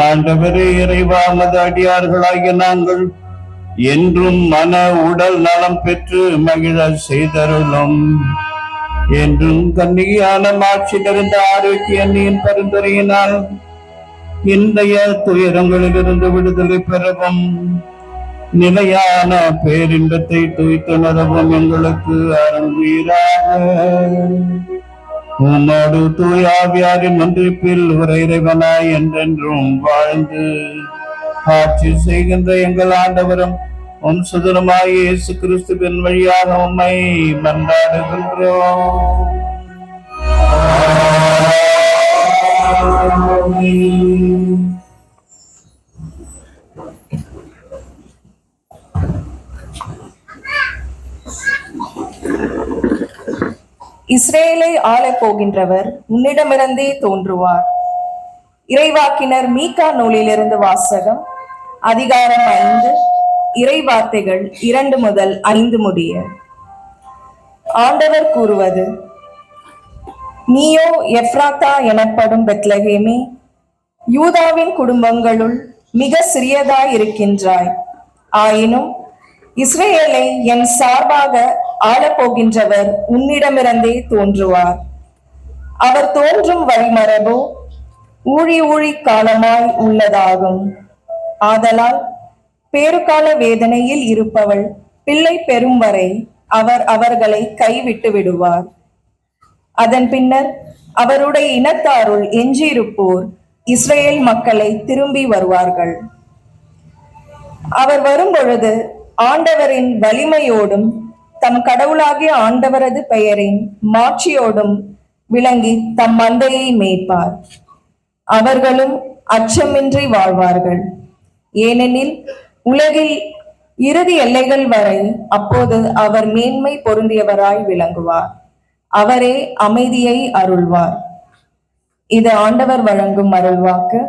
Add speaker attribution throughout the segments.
Speaker 1: ஆண்டவரே, இறைவா, மது அடியார்களாகிய நாங்கள் என்றும் மன உடல் நலம் பெற்று மகிழ செய்தருளும். என்றும் கன்னியான மாட்சி நிறைந்த ஆரோக்கிய அன்னையின் பரிந்துரையினால் இன்றைய துயரங்களிலிருந்து விடுதலை பெறவும் நிலையான பேரின்பத்தை துய்த்துணரவும் எங்களுக்கு அருள்வீராக. உம்மோடு தூயாவியாரின் ஒன்றிப்பில் ஒரு இறைவனாய் என்றென்றும் வாழ்ந்து ஆட்சி செய்கின்ற எங்கள் ஆண்டவரும் உம் சுதனமாய் இயேசு கிறிஸ்துவின் வழியாக உம்மை மன்றாடுகின்றோம்.
Speaker 2: இஸ்ரேலை ஆளப் போகின்றவர் உன்னிடமிருந்தே தோன்றுவார். இறைவாக்கினர் மீகா நூலிலிருந்து வாசகம். அதிகாரம் 5, இறைவார்த்தைகள் 2 முதல் 5 முடிய. ஆண்டவர் கூறுவது: நீயோ எப்ராத்தா எனப்படும் பெத்லகேமே, யூதாவின் குடும்பங்களுள் மிக சிறியதாய் இருக்கின்றாய். ஆயினும் இஸ்ரேலை என் சார்பாக ஆளப்போகின்றவர் உன்னிடமிருந்தே தோன்றுவார். அவர் தோன்றும் வழிமரபோ ஊழி காலமாய் உள்ளதாகும். ஆதலால் பேறுகால வேதனையில் இருப்பவள் பிள்ளை பெறும் வரை அவர் அவர்களை கைவிட்டு விடுவார். அதன் பின்னர் அவருடைய இனத்தாருள் எஞ்சியிருப்போர் இஸ்ரேல் மக்களை திரும்பி வருவார்கள். அவர் வரும்பொழுது ஆண்டவரின் வலிமையோடும் தம் கடவுளாகிய ஆண்டவரது பெயரின் மாட்சியோடும் விளங்கி தம் மந்தையை மேய்ப்பார். அவர்களும் அச்சமின்றி வாழ்வார்கள். ஏனெனில் உலகில் இறுதி எல்லைகள் வரை அப்போது அவர் மேன்மை பொருந்தியவராய் விளங்குவார். அவரே அமைதியை அருள்வார். இது ஆண்டவர் வழங்கும் அருள்வாக்கு.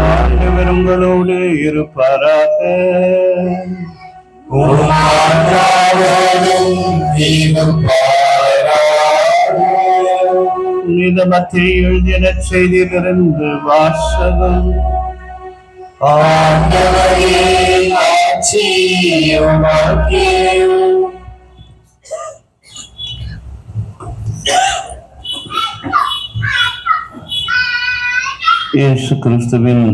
Speaker 1: ஆண்டவர்களோடு இருப்பாராக. புனித மத்தேயு எழுதிய செய்தியிலிருந்து வாசகம்.
Speaker 3: ஆண்டவரே ஆட்சி உமக்கே.
Speaker 1: இயேசு கிறிஸ்துவின்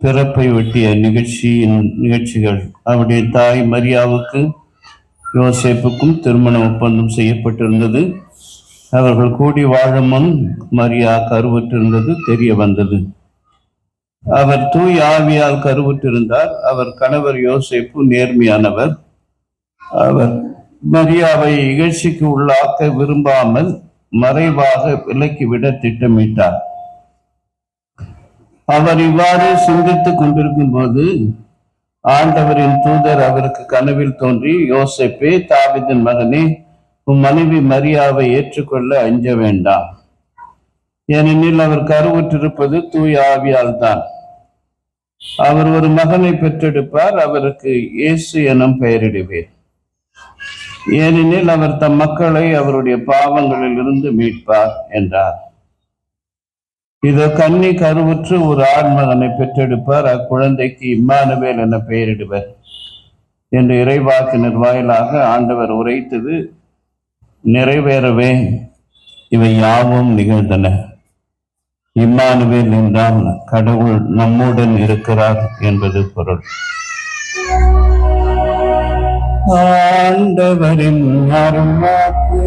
Speaker 1: பிறப்பை ஒட்டிய நிகழ்ச்சிகள் அவருடைய தாய் மரியாவுக்கு யோசேப்புக்கும் திருமண ஒப்பந்தம் செய்யப்பட்டிருந்தது. அவர்கள் கூடி வாழும் முன் மரியா கருவுற்றிருந்தது தெரிய வந்தது. அவர் தூய் ஆவியால் கருவுற்றிருந்தார். அவர் கணவர் யோசேப்பு நேர்மையானவர், அவர் மரியாவை இகழ்ச்சிக்கு உள்ளாக்க விரும்பாமல் மறைவாக விலக்கிவிட திட்டமிட்டார். அவர் இவ்வாறு சிந்தித்துக் கொண்டிருக்கும் போது ஆண்டவரின் தூதர் அவருக்கு கனவில் தோன்றி, யோசேப்பே, தாவீதின் மகனே, உன் மனைவி மரியாவை ஏற்றுக்கொள்ள அஞ்ச வேண்டாம். ஏனெனில் அவர் கருவுற்றிருப்பது தூய ஆவியால் தான். அவர் ஒரு மகனை பெற்றெடுப்பார். அவருக்கு இயேசு எனும் பெயரிடுவேன். ஏனெனில் அவர் தம் மக்களை அவருடைய பாவங்களில் இருந்து மீட்பார் என்றார். இதோ கன்னி கருவுற்று ஒரு ஆண்மகனை பெற்றெடுப்பார். அக்குழந்தைக்கு இம்மானுவேல் என பெயரிடுவர் என்று இறைவாக்கினர் வாயிலாக ஆண்டவர் உரைத்தது நிறைவேறவே இவை யாவும் நிகழ்ந்தன. இம்மானுவேல் என்றால் கடவுள் நம்முடன் இருக்கிறார் என்பது பொருள். ஆண்டவரின் அருள்வாக்கு.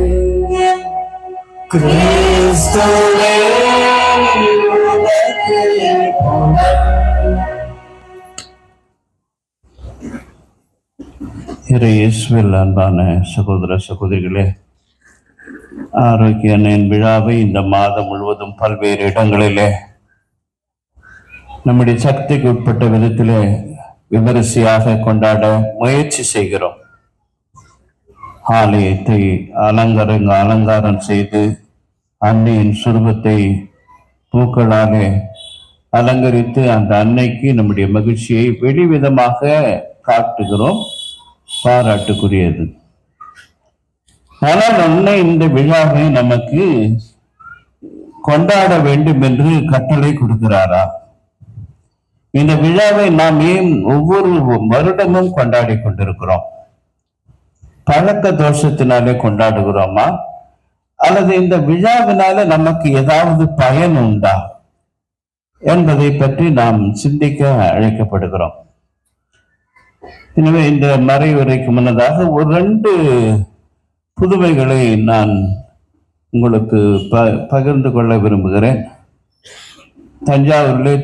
Speaker 3: கிறிஸ்துவே உமக்கு புகழ்.
Speaker 1: இயேசுவில் அன்பான சகோதர சகோதரிகளே, ஆரோக்கிய அன்னையின் விழாவை இந்த மாதம் முழுவதும் பல்வேறு இடங்களிலே நம்முடைய சக்திக்கு உட்பட்ட விதத்திலே விமரிசையாக கொண்டாட முயற்சி செய்கிறோம். ஆலயத்தை அலங்காரம் செய்து அன்னையின் சுரூபத்தை பூக்களாலே அலங்கரித்து அந்த அன்னைக்கு நம்முடைய மகிழ்ச்சியை வெளிவிதமாக காட்டுகிறோம். பாராட்டுக்குரியது. ஆனால் அன்னை இந்த விழாவை நமக்கு கொண்டாட வேண்டும் என்று கட்டளை கொடுக்கிறாரா? இந்த விழாவை நாம் ஏன் ஒவ்வொரு வருடமும் கொண்டாடி கொண்டிருக்கிறோம்? பழக்க தோஷத்தினாலே கொண்டாடுகிறோமா, அல்லது இந்த விழாவினால நமக்கு ஏதாவது பயன் உண்டா என்பதை பற்றி நாம் சிந்திக்க அழைக்கப்படுகிறோம். எனவே இந்த மறைவுரைக்கு முன்னதாக ஒரு 2 புதுமைகளை நான் உங்களுக்கு பகிர்ந்து கொள்ள விரும்புகிறேன். தஞ்சாவூரிலே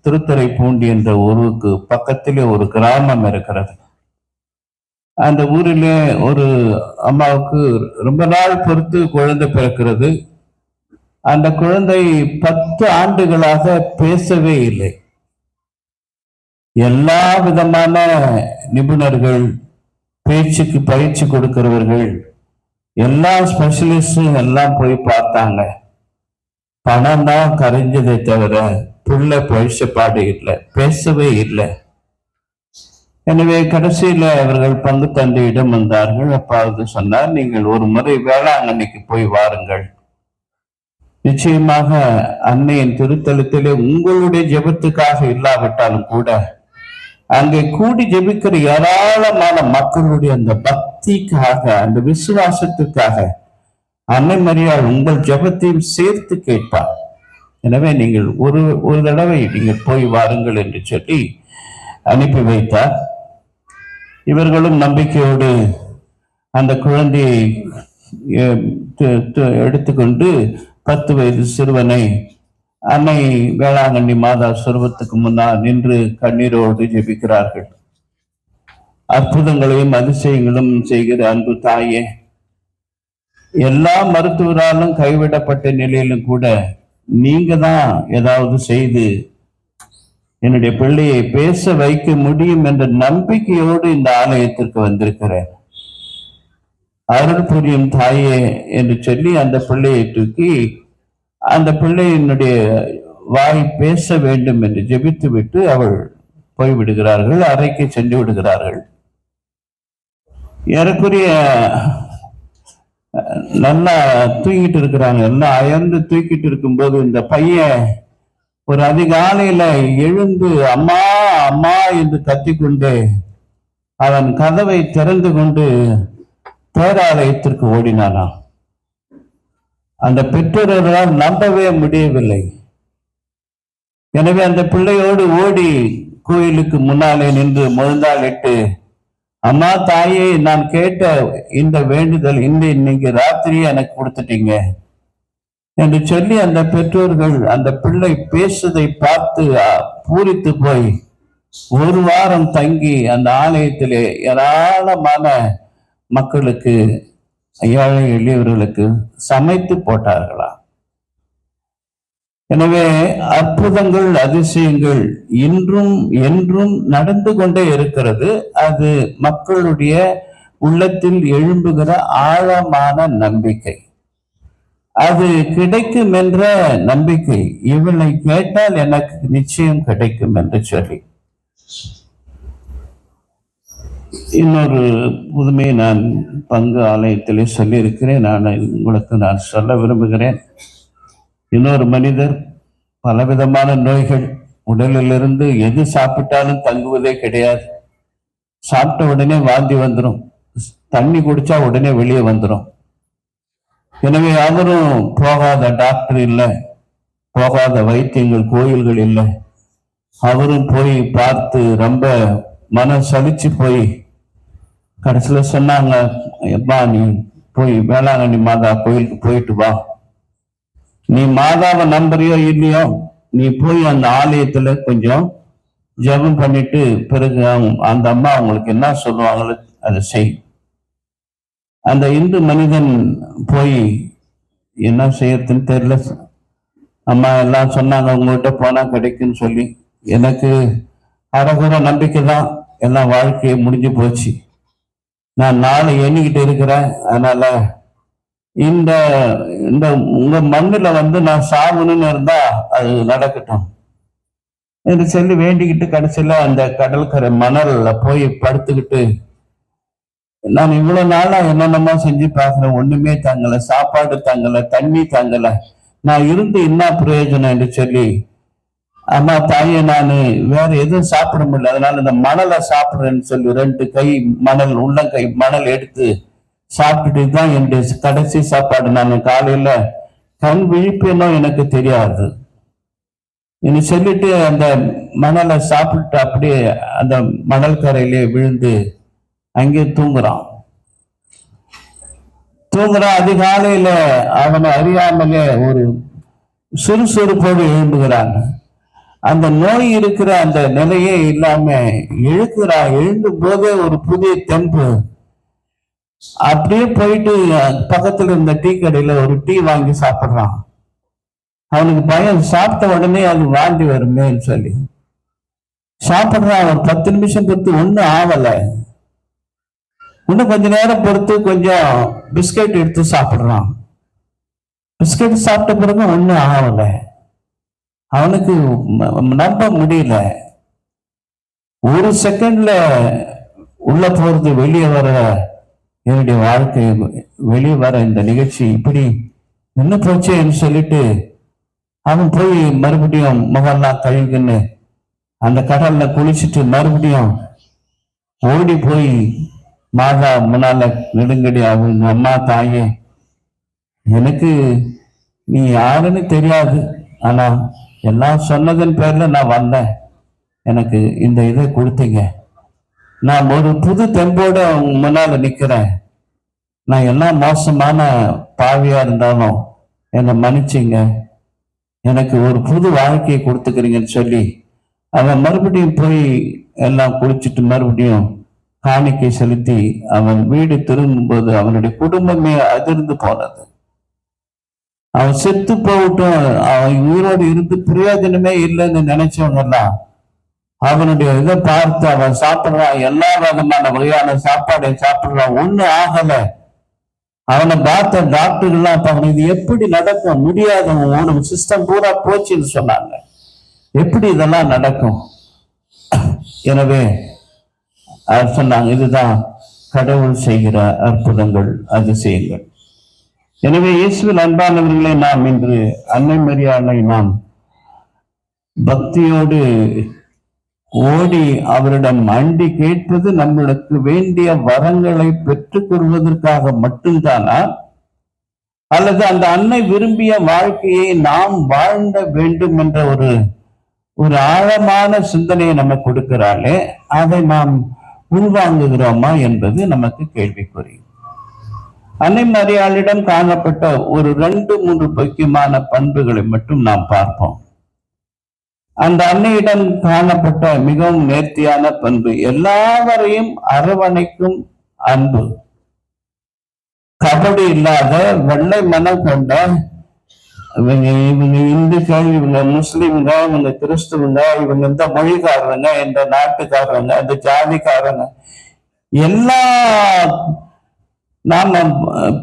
Speaker 1: திருத்துறைப்பூண்டி என்ற ஊருக்கு பக்கத்திலே ஒரு கிராமம் இருக்கிறது. அந்த ஊரிலே ஒரு அம்மாவுக்கு ரொம்ப நாள் பொறுத்து குழந்தை பிறக்கிறது. அந்த குழந்தை 10 ஆண்டுகளாக பேசவே இல்லை. எல்லா விதமான நிபுணர்கள், பேச்சுக்கு பயிற்சி கொடுக்கிறவர்கள், எல்லா ஸ்பெஷலிஸ்டும் எல்லாம் போய் பார்த்தாங்க. பணம் தான் கரைஞ்சதை தவிர புள்ள பழிச்சப்பாடு இல்லை, பேசவே இல்லை. எனவே கடைசியில அவர்கள் பங்கு தந்தையிடம் வந்தார்கள். அப்பாவது சொன்னார், நீங்கள் ஒரு முறை வேளாங்கண்ணிக்கு போய் வாருங்கள். நிச்சயமாக அன்னையின் திருத்தலத்திலே உங்களுடைய ஜெபத்துக்காக இல்லாவிட்டாலும் கூட அங்கே கூடி ஜெபிக்கிற ஏராளமான மக்களுடைய அந்த பக்திக்காக, அந்த விசுவாசத்துக்காக அன்னை மரியாள் உங்கள் ஜெபத்தையும் சேர்த்து கேட்பார். எனவே நீங்கள் ஒரு தடவை நீங்கள் போய் வாருங்கள் என்று சொல்லி அனுப்பி வைத்தார். இவர்களும் நம்பிக்கையோடு அந்த குழந்தையை எடுத்துக்கொண்டு 10 வயது சிறுவனை அன்னை வேளாங்கண்ணி மாதா சுரூபத்துக்கு முன்னால் நின்று கண்ணீரோடு ஜெபிக்கிறார்கள். அற்புதங்களையும் அதிசயங்களும் செய்கிற அன்பு தாயே, எல்லா மருத்துவராலும் கைவிடப்பட்ட நிலையிலும் கூட நீங்க தான் ஏதாவது செய்து என்னுடைய பிள்ளையை பேச வைக்க முடியும் என்ற நம்பிக்கையோடு இந்த ஆலயத்திற்கு வந்திருக்கிறேன். அருள் புரியும் தாயே என்று சொல்லி அந்த பிள்ளையை தூக்கி அந்த பிள்ளையினுடைய வாய் பேச வேண்டும் என்று ஜெபித்து விட்டு அவள் போய்விடுகிறார்கள். அறைக்கு சென்று விடுகிறார்கள். ஏறக்குரிய நல்லா தூங்கிட்டு இருக்கிறாங்க. எல்லாம் அயர்ந்து தூக்கிட்டு இருக்கும்போது இந்த பையன் ஒரு அதிகாலையில எழுந்து அம்மா அம்மா என்று கத்திக்கொண்டு அவன் கதவை திறந்து கொண்டு பேராலயத்திற்கு ஓடினானாம். அந்த பெற்றோர்களால் நம்பவே முடியவில்லை. எனவே அந்த பிள்ளையோடு ஓடி கோயிலுக்கு முன்னாலே நின்று முழந்தாளிட்டு, அம்மா தாயே, நான் கேட்ட இந்த வேண்டுதல் இன்னைக்கு ராத்திரியே எனக்கு கொடுத்துட்டீங்க என்று சொல்லி அந்த பெற்றோர்கள் அந்த பிள்ளை பேசுவதை பார்த்து பூரித்து போய் ஒரு வாரம் தங்கி அந்த ஆலயத்திலே ஏராளமான மக்களுக்கு, ஏழை எளியவர்களுக்கு சமைத்து போட்டார்களாம். எனவே அற்புதங்கள், அதிசயங்கள் இன்றும் என்றும் நடந்து கொண்டே இருக்கிறது. அது மக்களுடைய உள்ளத்தில் எழும்புகிற ஆழமான நம்பிக்கை. அது கிடைக்கும் என்ற நம்பிக்கை. இவளை கேட்டால் எனக்கு நிச்சயம் கிடைக்கும் என்று சொல்லி. இன்னொரு புதுமையை நான் பங்கு ஆலயத்திலே சொல்லியிருக்கிறேன். நான் சொல்ல விரும்புகிறேன். இன்னொரு மனிதர் பலவிதமான நோய்கள், உடலிலிருந்து எது சாப்பிட்டாலும் தங்குவதே கிடையாது. சாப்பிட்ட உடனே வாந்தி வந்துடும், தண்ணி குடிச்சா உடனே வெளியே வந்துடும். எனவே அவரும் போகாத டாக்டர் இல்லை, போகாத வைத்தியங்கள், கோயில்கள் இல்லை. அவரும் போய் பார்த்து ரொம்ப மனம் சலிச்சு போய் கடைசியில் சொன்னாங்க, எப்பா நீ போய் வேளாங்கண்ணி மாதா கோயிலுக்கு போயிட்டு வா. நீ மாதாவை நம்புறியோ இல்லையோ, நீ போய் அந்த ஆலயத்துல கொஞ்சம் ஜெபம் பண்ணிட்டு பிறகு அந்த அம்மா அவங்களுக்கு என்ன சொல்லுவாங்களோ அதை செய். அந்த இந்து மனிதன் போய் என்ன செய்யறதுன்னு தெரியல. அம்மா எல்லாம் சொன்னாங்க உங்ககிட்ட போனா கிடைக்குன்னு சொல்லி. எனக்கு அறகுற நம்பிக்கை தான், எல்லாம் வாழ்க்கையை முடிஞ்சு போச்சு. நான் நாளை எண்ணிக்கிட்டு இருக்கிறேன். அதனால இந்த இந்த உங்க மண்ணுல நான் சாகணும்னு இருந்தா அது நடக்கட்டும் என்று சொல்லி வேண்டிக்கிட்டு கடைசியில அந்த கடற்கரை மணல்ல போய் படுத்துக்கிட்டு, நான் இவ்வளவு நாளா என்னென்னமோ செஞ்சு பார்க்கிறேன், ஒண்ணுமே தங்கல, சாப்பாடு தங்கல, தண்ணி தங்கல, நான் இருந்து என்ன பிரயோஜனம் என்று சொல்லி, அம்மா தாயே நான் வேற எதுவும் சாப்பிட முடியல, அதனால இந்த மணலை சாப்பிடுறேன்னு சொல்லி 2 கை மணல், உள்ளங்கை மணல் எடுத்து சாப்பிட்டுட்டு தான் என் கடைசி சாப்பாடு. நான் காலையில கண் விழிப்பேனோ எனக்கு தெரியாது என்று சொல்லிட்டு அந்த மணலை சாப்பிட்டு அப்படியே அந்த மணல் கரையிலே விழுந்து அங்கே தூங்குறான். அதிகாலையில அவனை அறியாமலே ஒரு சுறுசுறுப்போடு எழும்புகிறான். அந்த நோய் இருக்கிற அந்த நிலையே இல்லாம எழுந்தும் போதே ஒரு புதிய தெம்பு. அப்படியே போயிட்டு பக்கத்துல இருந்த டீ கடையில ஒரு டீ வாங்கி சாப்பிடுறான். அவனுக்கு பயம், சாப்பிட்ட உடனே அது வாந்தி வருமேன்னு சொல்லி சாப்பிடுறான். ஒரு 10 நிமிஷம் பொறுத்து ஒன்னும் ஆவல. இன்னும் கொஞ்ச நேரம் பொறுத்து கொஞ்சம் பிஸ்கட் எடுத்து சாப்பிடுறான். பிஸ்கட் சாப்பிட்ட பிறகு ஒன்னும் ஆகல. அவனுக்கு நம்ப முடியல. ஒரு செகண்ட்ல உள்ள போறது வெளியே வர, என்னுடைய வாழ்க்கை வெளியே வர இந்த நிகழ்ச்சி இப்படி என்ன போச்சேன்னு சொல்லிட்டு அவன் போய் மறுபடியும் முகம்லாம் கழுகுன்னு அந்த கடல்ல குளிச்சுட்டு மறுபடியும் ஓடி போய் மாதா முன்னால நெடுங்கடி, அவங்க அம்மா தாயே, எனக்கு நீ யாருன்னு தெரியாது, ஆனா எல்லாம் சொன்னதன் பேர்ல நான் வந்தேன், எனக்கு இந்த இதை கொடுத்தீங்க, நான் ஒரு புது தெம்போட உங்க முன்னால நிக்கிறேன், நான் எல்லாம் மோசமான பாவியா இருந்தாலும் என்னை மன்னிச்சிங்க, எனக்கு ஒரு புது வாழ்க்கையை கொடுத்துக்கிறீங்கன்னு சொல்லி அவன் மறுபடியும் போய் எல்லாம் குளிச்சுட்டு மறுபடியும் காணிக்கை செலுத்தி அவன் வீடு திரும்பும்போது அவனுடைய குடும்பமே அதிர்ந்து போனது. அவன் செத்து போகட்டும், அவன் உயிரோடு இருந்து பிரயோஜனமே இல்லைன்னு நினைச்சவங்க எல்லாம் அவனுடைய இதை பார்த்து அவன் சாப்பிடுறான், எல்லா விதமான வகையான சாப்பாடை சாப்பிடுறான், ஒண்ணும் ஆகல. அவனை பார்த்த டாக்டர்கள்லாம் அவன் இது எப்படி நடக்கும், முடியாது, உனக்கு சிஸ்டம் பூரா போச்சுன்னு சொன்னாங்க. எப்படி இதெல்லாம் நடக்கும்? எனவே சொன்னாங்க, இதுதான் கடவுள் செய்கிற அற்புதங்கள், அதிசயங்கள். எனவே இயேசுவில் அன்பானவர்களை, நாம் இன்று அன்னை மரியாதை நாம் பக்தியோடு ஓடி அவரிடம் அண்டி கேட்பது நம்மளுக்கு வேண்டிய வரங்களை பெற்றுக் கொள்வதற்காக மட்டும்தானா, அல்லது அந்த அன்னை விரும்பிய வாழ்க்கையை நாம் வாழ்ந்த வேண்டும் என்ற ஒரு ஆழமான சிந்தனையை நம்ம கொடுக்கிறாளே, அதை நாம் உள்வாங்குகிறோமா என்பது நமக்கு கேள்விக்குறி. அன்னை மரியாளிடம் காணப்பட்ட ஒரு 2-3 முக்கியமான பண்புகளை மட்டும் நாம் பார்ப்போம். அந்த அன்னையிடம் காணப்பட்ட மிகவும் நேர்த்தியான பண்பு எல்லாவரையும் அரவணைக்கும் அன்பு. கபடி இல்லாத வெள்ளை மனம் கொண்ட இவங்க இந்துக்கள், இவங்க முஸ்லிம்ங்க, இவங்க கிறிஸ்துவங்க, இவங்க இந்த மொழிக்காரங்க, இந்த நாட்டுக்காரங்க, இந்த ஜாதிக்காரங்க, எல்லா நாம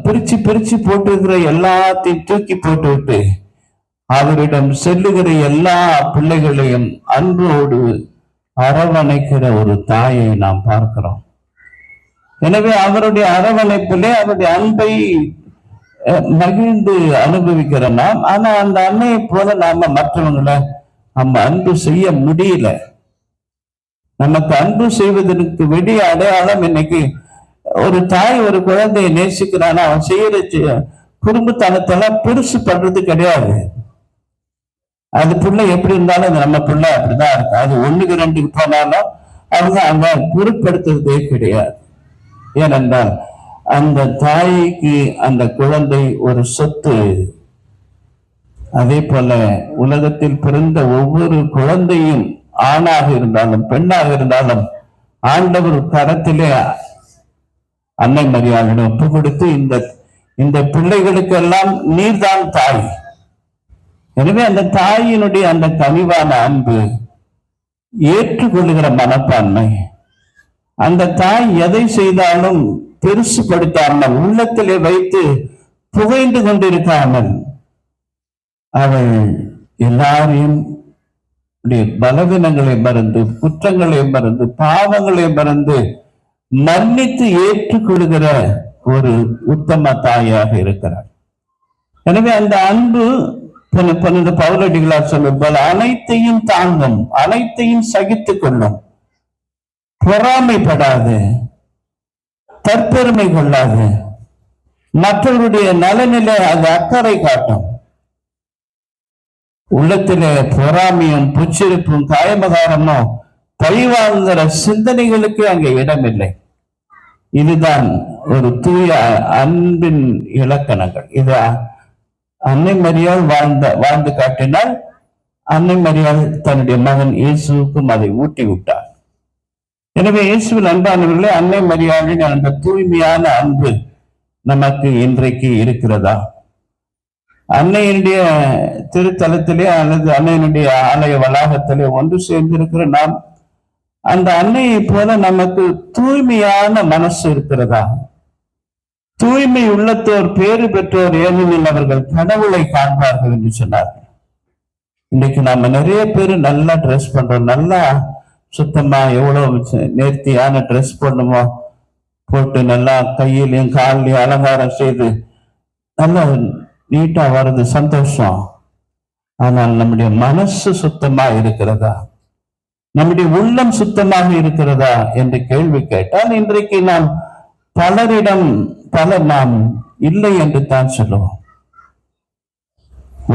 Speaker 1: பிரிச்சு பிரிச்சு போட்டிருக்கிற எல்லாத்தையும் தூக்கி போட்டு விட்டு அவரிடம் செல்லுகிற எல்லா பிள்ளைகளையும் அன்போடு அரவணைக்கிற ஒரு தாயை நாம் பார்க்கிறோம். எனவே அவருடைய அரவணைப்பிலே அவருடைய அன்பை மகிழ்ந்து அனுபவிக்கிற நாம். ஆனா அந்த அன்னையை போல நாம மற்றவங்களை நம்ம அன்பு செய்ய முடியல. நமக்கு அன்பு செய்வதற்கு வெளிய அடையாளம் இன்னைக்கு ஒரு தாய் ஒரு குழந்தையை நேசிக்கிறான்னா அவன் செய்யற குடும்பத்தனத்தெல்லாம் பெருசு பண்றது கிடையாது. அது புள்ள எப்படி இருந்தாலும் அது நம்ம புள்ள அப்படிதான் இருக்கு. அது 1க்கு 2க்கு போனாலும் அவங்க பொருட்படுத்துறதே கிடையாது. ஏனென்றால் அந்த தாய்க்கு அந்த குழந்தை ஒரு சொத்து. அதே போல உலகத்தில் பிறந்த ஒவ்வொரு குழந்தையும் ஆணாக இருந்தாலும் பெண்ணாக இருந்தாலும் ஆண்டவர் கரத்திலே அன்னை மரியாதையிடம் ஒப்பு கொடுத்து இந்த பிள்ளைகளுக்கெல்லாம் நீர்தான் தாய். எனவே அந்த தாயினுடைய அந்த கனிவான அன்பு, ஏற்றுக்கொள்ளுகிற மனப்பான்மை, அந்த தாய் எதை செய்தாலும் பெருசுபடுத்தாமல் உள்ளத்திலே வைத்து புகைந்து கொண்டிருக்காமல் அவள் எல்லாரையும் பலவீனங்களை மறந்து, குற்றங்களை மறந்து, பாவங்களை மறந்து மன்னித்து ஏற்றுக்கொள்கிற ஒரு உத்தம தாயாக இருக்கிறார். எனவே அந்த அன்பு பவுலடிகளார் சொல்லும் போல அனைத்தையும் தாங்கும், அனைத்தையும் சகித்துக் கொள்ளும், பொறாமைப்படாது, தற்பெருமை கொள்ளாது, மற்றவருடைய நலனிலே அது அக்கறை காட்டும். உள்ளத்திலே பொறாமையும் புச்சிருப்பும் காயமகாரமும் பழிவாங்குகிற சிந்தனைகளுக்கு அங்கே இடமில்லை. இதுதான் ஒரு தூய அன்பின் இலக்கணங்கள். இது அன்னை மரியாள் வாழ்ந்து காட்டினால் அன்னை மரியாள் தன்னுடைய மகன் இயேசுவுக்கும் அதை ஊட்டி விட்டார். எனவே இயேசுவில் அன்பானவர்களே, அன்னை மரியாளின் அந்த தூய்மையான அன்பு நமக்கு இன்றைக்கு இருக்கிறதா? அன்னையினுடைய திருத்தலத்திலே அல்லது அன்னையினுடைய ஆலய வளாகத்திலே ஒன்று சேர்ந்திருக்கிற நாம் அந்த அன்னையை போல நமக்கு தூய்மையான மனசு இருக்கிறதா? தூய்மை உள்ளத்தோர் பேறு பெற்றோர் ஏனெனில் அவர்கள் கடவுளை காண்பார்கள் என்று சொன்னார்கள். இன்னைக்கு நாம நிறைய பேர் நல்லா ட்ரெஸ் பண்றோம், நல்லா சுத்தமா எவ்வளவு நேர்த்தியான ட்ரெஸ் பண்ணுமோ போட்டு நல்லா கையிலையும் காலிலையும் அலங்காரம் செய்து நல்லா நீட்டா வர்றது சந்தோஷம். ஆனால் நம்முடைய மனசு சுத்தமா இருக்கிறதா? நம்முடைய உள்ளம் சுத்தமாக இருக்கிறதா என்று கேள்வி கேட்டால் இன்றைக்கு நாம் பலரிடம் நாம் இல்லை என்று தான் சொல்லுவோம்.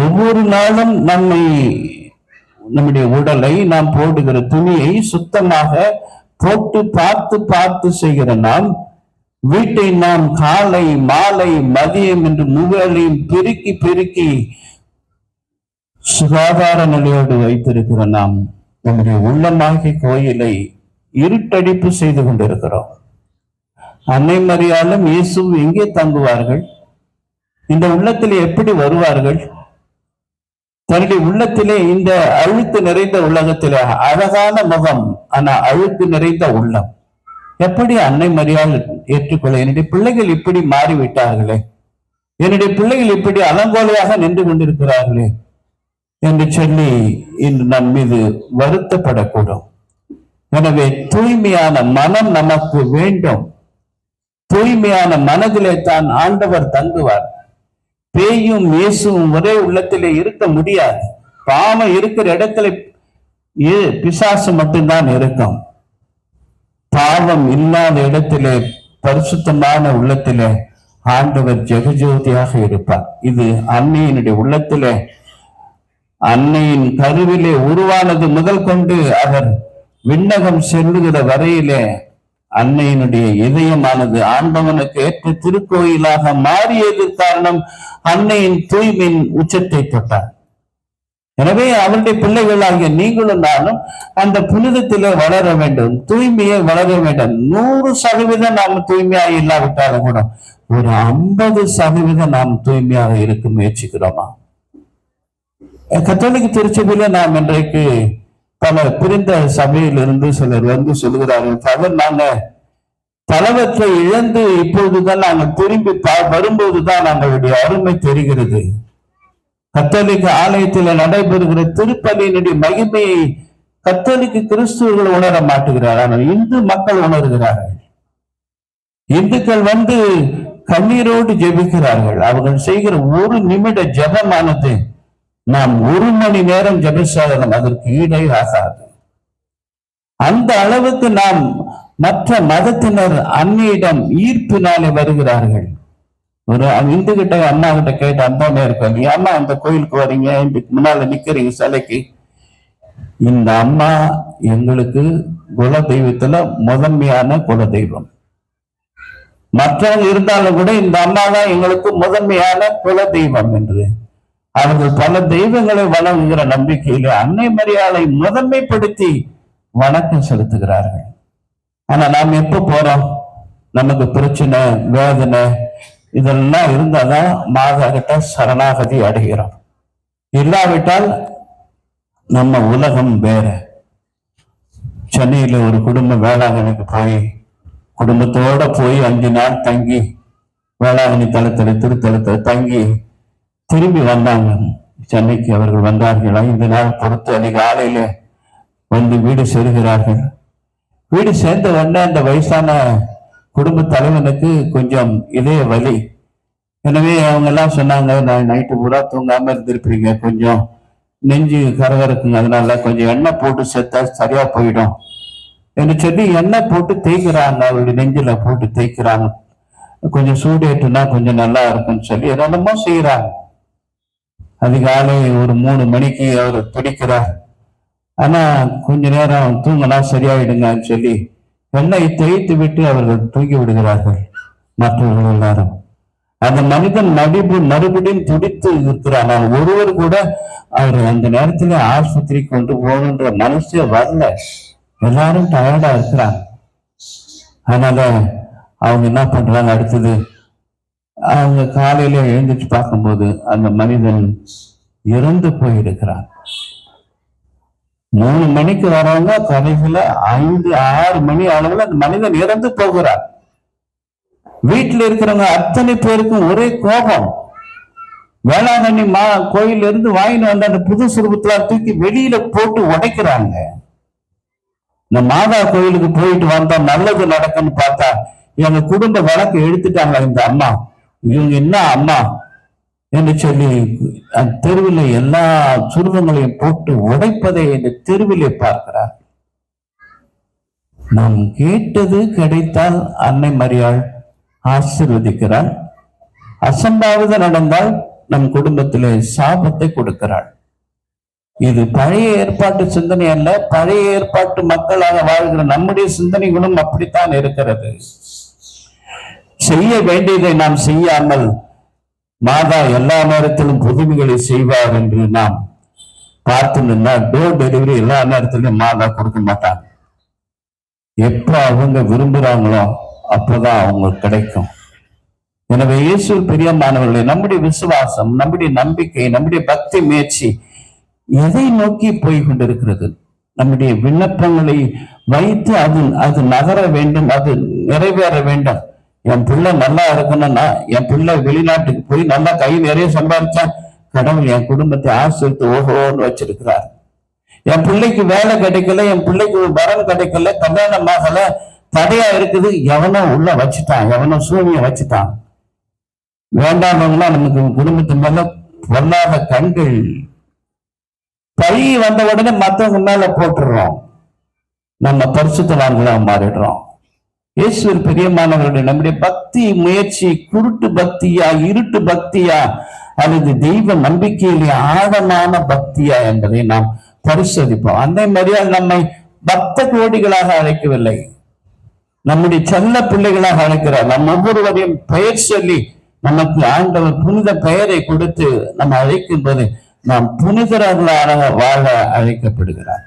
Speaker 1: ஒவ்வொரு நாளும் நம்முடைய உடலை, நாம் போடுகிற துணியை சுத்தமாக போட்டு பார்த்து செய்கிற நாம் வீட்டை நாம் காலை மாலை மதியம் என்று முகலையும் பெருக்கி சுகாதார நிலையோடு வைத்திருக்கிற நாம் நம்முடைய உள்ளமாகிய கோயிலை இருட்டடிப்பு செய்து கொண்டிருக்கிறோம். அன்னை மரியாளும் இயேசுவும் எங்கே தங்குவார்கள்? இந்த உள்ளத்திலே எப்படி வருவார்கள்? தன்னுடைய உள்ளத்திலே, இந்த அழுக்கு நிறைந்த உலகத்திலே அழகான முகம் ஆனா அழுக்கு நிறைந்த உள்ளம், எப்படி அன்னை மரியாள் ஏற்றுக்கொள்ள? என்னுடைய பிள்ளைகள் இப்படி மாறிவிட்டார்களே, என்னுடைய பிள்ளைகள் இப்படி அலங்கோலையாக நின்று கொண்டிருக்கிறார்களே என்று சொல்லி இன்று நம் மீது வருத்தப்படக்கூடும். எனவே தூய்மையான மனம் நமக்கு வேண்டும். தூய்மையான மனதிலே தான் ஆண்டவர் தங்குவார். பேயும் இயேசுவும் ஒரே உள்ளத்திலே இருக்க முடியாது. பாவம் இருக்கிற இடத்துல பிசாசு மட்டும்தான் இருக்கும். பாவம் இல்லாத இடத்திலே பரிசுத்தமான உள்ளத்திலே ஆண்டவர் ஜெகஜோதியாக இருப்பார். இது அன்னையினுடைய உள்ளத்திலே, அன்னையின் கருவிலே உருவானது முதல் கொண்டு அவர் விண்ணகம் செல்லுகிற வரையிலே அன்னையினுடைய இதயமானது ஆண்டவனுக்கு ஏற்ற திருக்கோயிலாக மாறியது காரணம் அன்னையின் தூய்மையின் உச்சத்தை தொட்டார். எனவே அவருடைய பிள்ளைகளாகிய நீங்களும் நானும் அந்த புனிதத்திலே வளர வேண்டும், தூய்மையை வளர வேண்டும். 100% நாம் தூய்மையாக இல்லாவிட்டாலும் கூட ஒரு 50% நாம் தூய்மையாக இருக்க முயற்சிக்கிறோமா? கத்தோலிக்க திருச்சபையில நாம் இன்றைக்கு பல பிரிந்த சபையிலிருந்து சிலர் வந்து சொல்லுகிறார்கள், பலர் நாங்க தலைவற்றை இழந்து இப்பொழுதுதான் நாங்கள் திரும்பி வரும்போதுதான் நாங்களுடைய அருமை தெரிகிறது. கத்தோலிக்க ஆலயத்தில் நடைபெறுகிற திருப்பலியினுடைய மகிமையை கத்தோலிக்க கிறிஸ்துவர்கள் உணர மாட்டுகிறார், ஆனால் இந்து மக்கள் உணர்கிறார்கள். இந்துக்கள் வந்து கண்ணீரோடு ஜெபிக்கிறார்கள். அவர்கள் செய்கிற ஒரு நிமிட ஜெபமானது நாம் 1 மணி நேரம் ஜெபிச்சாலும் அதற்கு ஈடே ஆகாது. அந்த அளவுக்கு நாம் மற்ற மதத்தினர் அன்னையிடம் ஈர்ப்பினாலே வருகிறார்கள். ஒரு இந்து கிட்ட அம்மா கிட்ட கேட்டு அம்பாமே இருக்காங்க, ஏம்மா இந்த கோயிலுக்கு வரீங்க, இதுக்கு முன்னால நிக்கிறீங்க சிலைக்கு? இந்த அம்மா எங்களுக்கு குல தெய்வத்துல முதன்மையான குல தெய்வம். மற்றவங்க இருந்தாலும் கூட இந்த அம்மா தான் எங்களுக்கு முதன்மையான குல தெய்வம் என்று அவர்கள் பல தெய்வங்களை வணங்குகிற நம்பிக்கையில அன்னை மரியாதை முதன்மைப்படுத்தி வணக்கம் செலுத்துகிறார்கள். ஆனா நாம் எப்ப போறோம்? நமக்கு பிரச்சனை, வேதனை இதெல்லாம் இருந்தாதான் மாதா கிட்ட சரணாகதி அடைகிறோம். இல்லாவிட்டால் நம்ம உலகம் வேற. சென்னையில ஒரு குடும்பம் வேளாங்கண்ணிக்கு போய் குடும்பத்தோட போய் 5 நாள் தங்கி வேளாங்கண்ணி தளத்துல திருத்தலத்துல தங்கி திரும்பி வந்தாங்க. சென்னைக்கு அவர்கள் வந்தார்கள். 5 நாள் பொறுத்து அதிகாலையில வந்து வீடு சேருகிறார்கள். வீடு சேர்ந்த உடனே அந்த வயசான குடும்ப தலைவனுக்கு கொஞ்சம் இதய வலி. எனவே அவங்க எல்லாம் சொன்னாங்க, நான் நைட்டு பூரா தூங்காம இருந்திருப்பீங்க, கொஞ்சம் நெஞ்சு கரகரக்குங்க, அதனால கொஞ்சம் எண்ணெய் போட்டு சேர்த்தா சரியா போயிடும் என்று சொல்லி எண்ணெய் போட்டு தேய்க்கிறாங்க. அவருடைய நெஞ்சில போட்டு தேய்க்கிறாங்க. கொஞ்சம் சூடேட்டுனா கொஞ்சம் நல்லா இருக்கும்னு சொல்லி என்னென்னமோ செய்யறாங்க. அதிகாலை ஒரு 3 மணிக்கு அவர் துடிக்கிறார். ஆனா கொஞ்ச நேரம் தூங்கினா சரியாயிடுங்கன்னு சொல்லி எண்ணெயை தேய்த்து விட்டு அவர்கள் தூங்கி விடுகிறார்கள். மற்றவர்கள் எல்லாரும் அந்த மனிதன் மறுபடியும் துடித்து இருக்கிறார். ஆனால் ஒருவர் கூட அவர் அந்த நேரத்துல ஆஸ்பத்திரி கொண்டு போகணுன்ற மனசே வரல. எல்லாரும் டயர்டா இருக்கிறாங்க. அதனால அவங்க என்ன பண்றாங்க, அடுத்தது அவங்க காலையில எழுந்துச்சு பார்க்கும்போது அந்த மனிதன் இறந்து போயிருக்கிறான். 3 மணிக்கு வரவங்க கடைசியில 5-6 மணி அளவுல அந்த மனிதன் இறந்து போகிறார். வீட்டுல இருக்கிறவங்க அத்தனை பேருக்கும் ஒரே கோபம். வேளாங்கண்ணி கோயில இருந்து வாங்கிட்டு வந்த அந்த புது சுரூபத்துல தூக்கி வெளியில போட்டு உடைக்கிறாங்க. இந்த மாதா கோயிலுக்கு போயிட்டு வந்தா நல்லது நடக்குன்னு பார்த்தா எங்க குடும்ப வழக்கு எடுத்துட்டாங்க இந்த அம்மா. இவங்க என்ன அம்மா என்று சொல்லி தெருவில் எல்லா சுருவங்களையும் போட்டு உடைப்பதை இந்த தெருவிலே பார்க்கிறார். நாம் கேட்டது கிடைத்தால் அன்னை மரியாள் ஆசீர்வதிக்கிறாள். அசம்பாவிதம் நடந்தால் நம் குடும்பத்திலே சாபத்தை கொடுக்கிறாள். இது பழைய ஏற்பாட்டு சிந்தனை அல்ல. பழைய ஏற்பாட்டு மக்களாக வாழ்கிற நம்முடைய சிந்தனைகளும் அப்படித்தான் இருக்கிறது. செய்ய வேண்டியதை நாம் செய்யாமல் மாதா எல்லா நேரத்திலும் புதுமைகளை செய்வார் என்று நாம் பார்த்தோம்னா டோர் டெலிவரி எல்லா நேரத்திலும் மாதா கொடுக்க மாட்டாங்க. எப்ப அவங்க விரும்புறாங்களோ அப்பதான் அவங்க கிடைக்கும். எனவே இயேசு பிரியமானவர்களே, நம்முடைய விசுவாசம், நம்முடைய நம்பிக்கை, நம்முடைய பக்தி முயற்சி எதை நோக்கி போய் கொண்டிருக்கிறது? நம்முடைய விண்ணப்பங்களை வைத்து அது நகர வேண்டும், அது நிறைவேற வேண்டும். என் பிள்ளை நல்லா இருக்கணும்னா, என் பிள்ளை வெளிநாட்டுக்கு போய் நல்லா கை நிறைய சம்பாதிச்சா கடவுள் என் குடும்பத்தை ஆசிரித்து ஓஹோன்னு வச்சிருக்கிறார். என் பிள்ளைக்கு வேலை கிடைக்கல, என் பிள்ளைக்கு வரன் கிடைக்கல, கல்யாணம் ஆகல, தடையா இருக்குது, எவனோ உள்ள வச்சுட்டான், எவனோ சூனியம் வச்சுட்டான். வேண்டாமவங்களாம் நமக்கு குடும்பத்து மேல பொல்லாத கண்கள். பழி வந்த உடனே மற்றவங்க மேல போட்டுடுறோம். நம்ம பரிசுத்தவான்களா மாறிடுறோம். இயேசுவின் பிரியமானவர்களுடைய நம்முடைய பக்தி முயற்சி குருட்டு பக்தியா, இருட்டு பக்தியா, அல்லது தெய்வ நம்பிக்கையிலே ஆழமான பக்தியா என்பதை நாம் பரிசோதிப்போம். அன்னை மரியாள் நம்மை பக்த கோடிகளாக அழைக்கவில்லை, நம்முடைய செல்ல பிள்ளைகளாக அழைக்கிறார். நம் ஒவ்வொருவரையும் பெயர் சொல்லி நமக்கு ஆண்டவர் புனித பெயரை கொடுத்து நம்ம அழைக்கும் போது நாம் புனிதர்களாக வாழ அழைக்கப்படுகிறார்.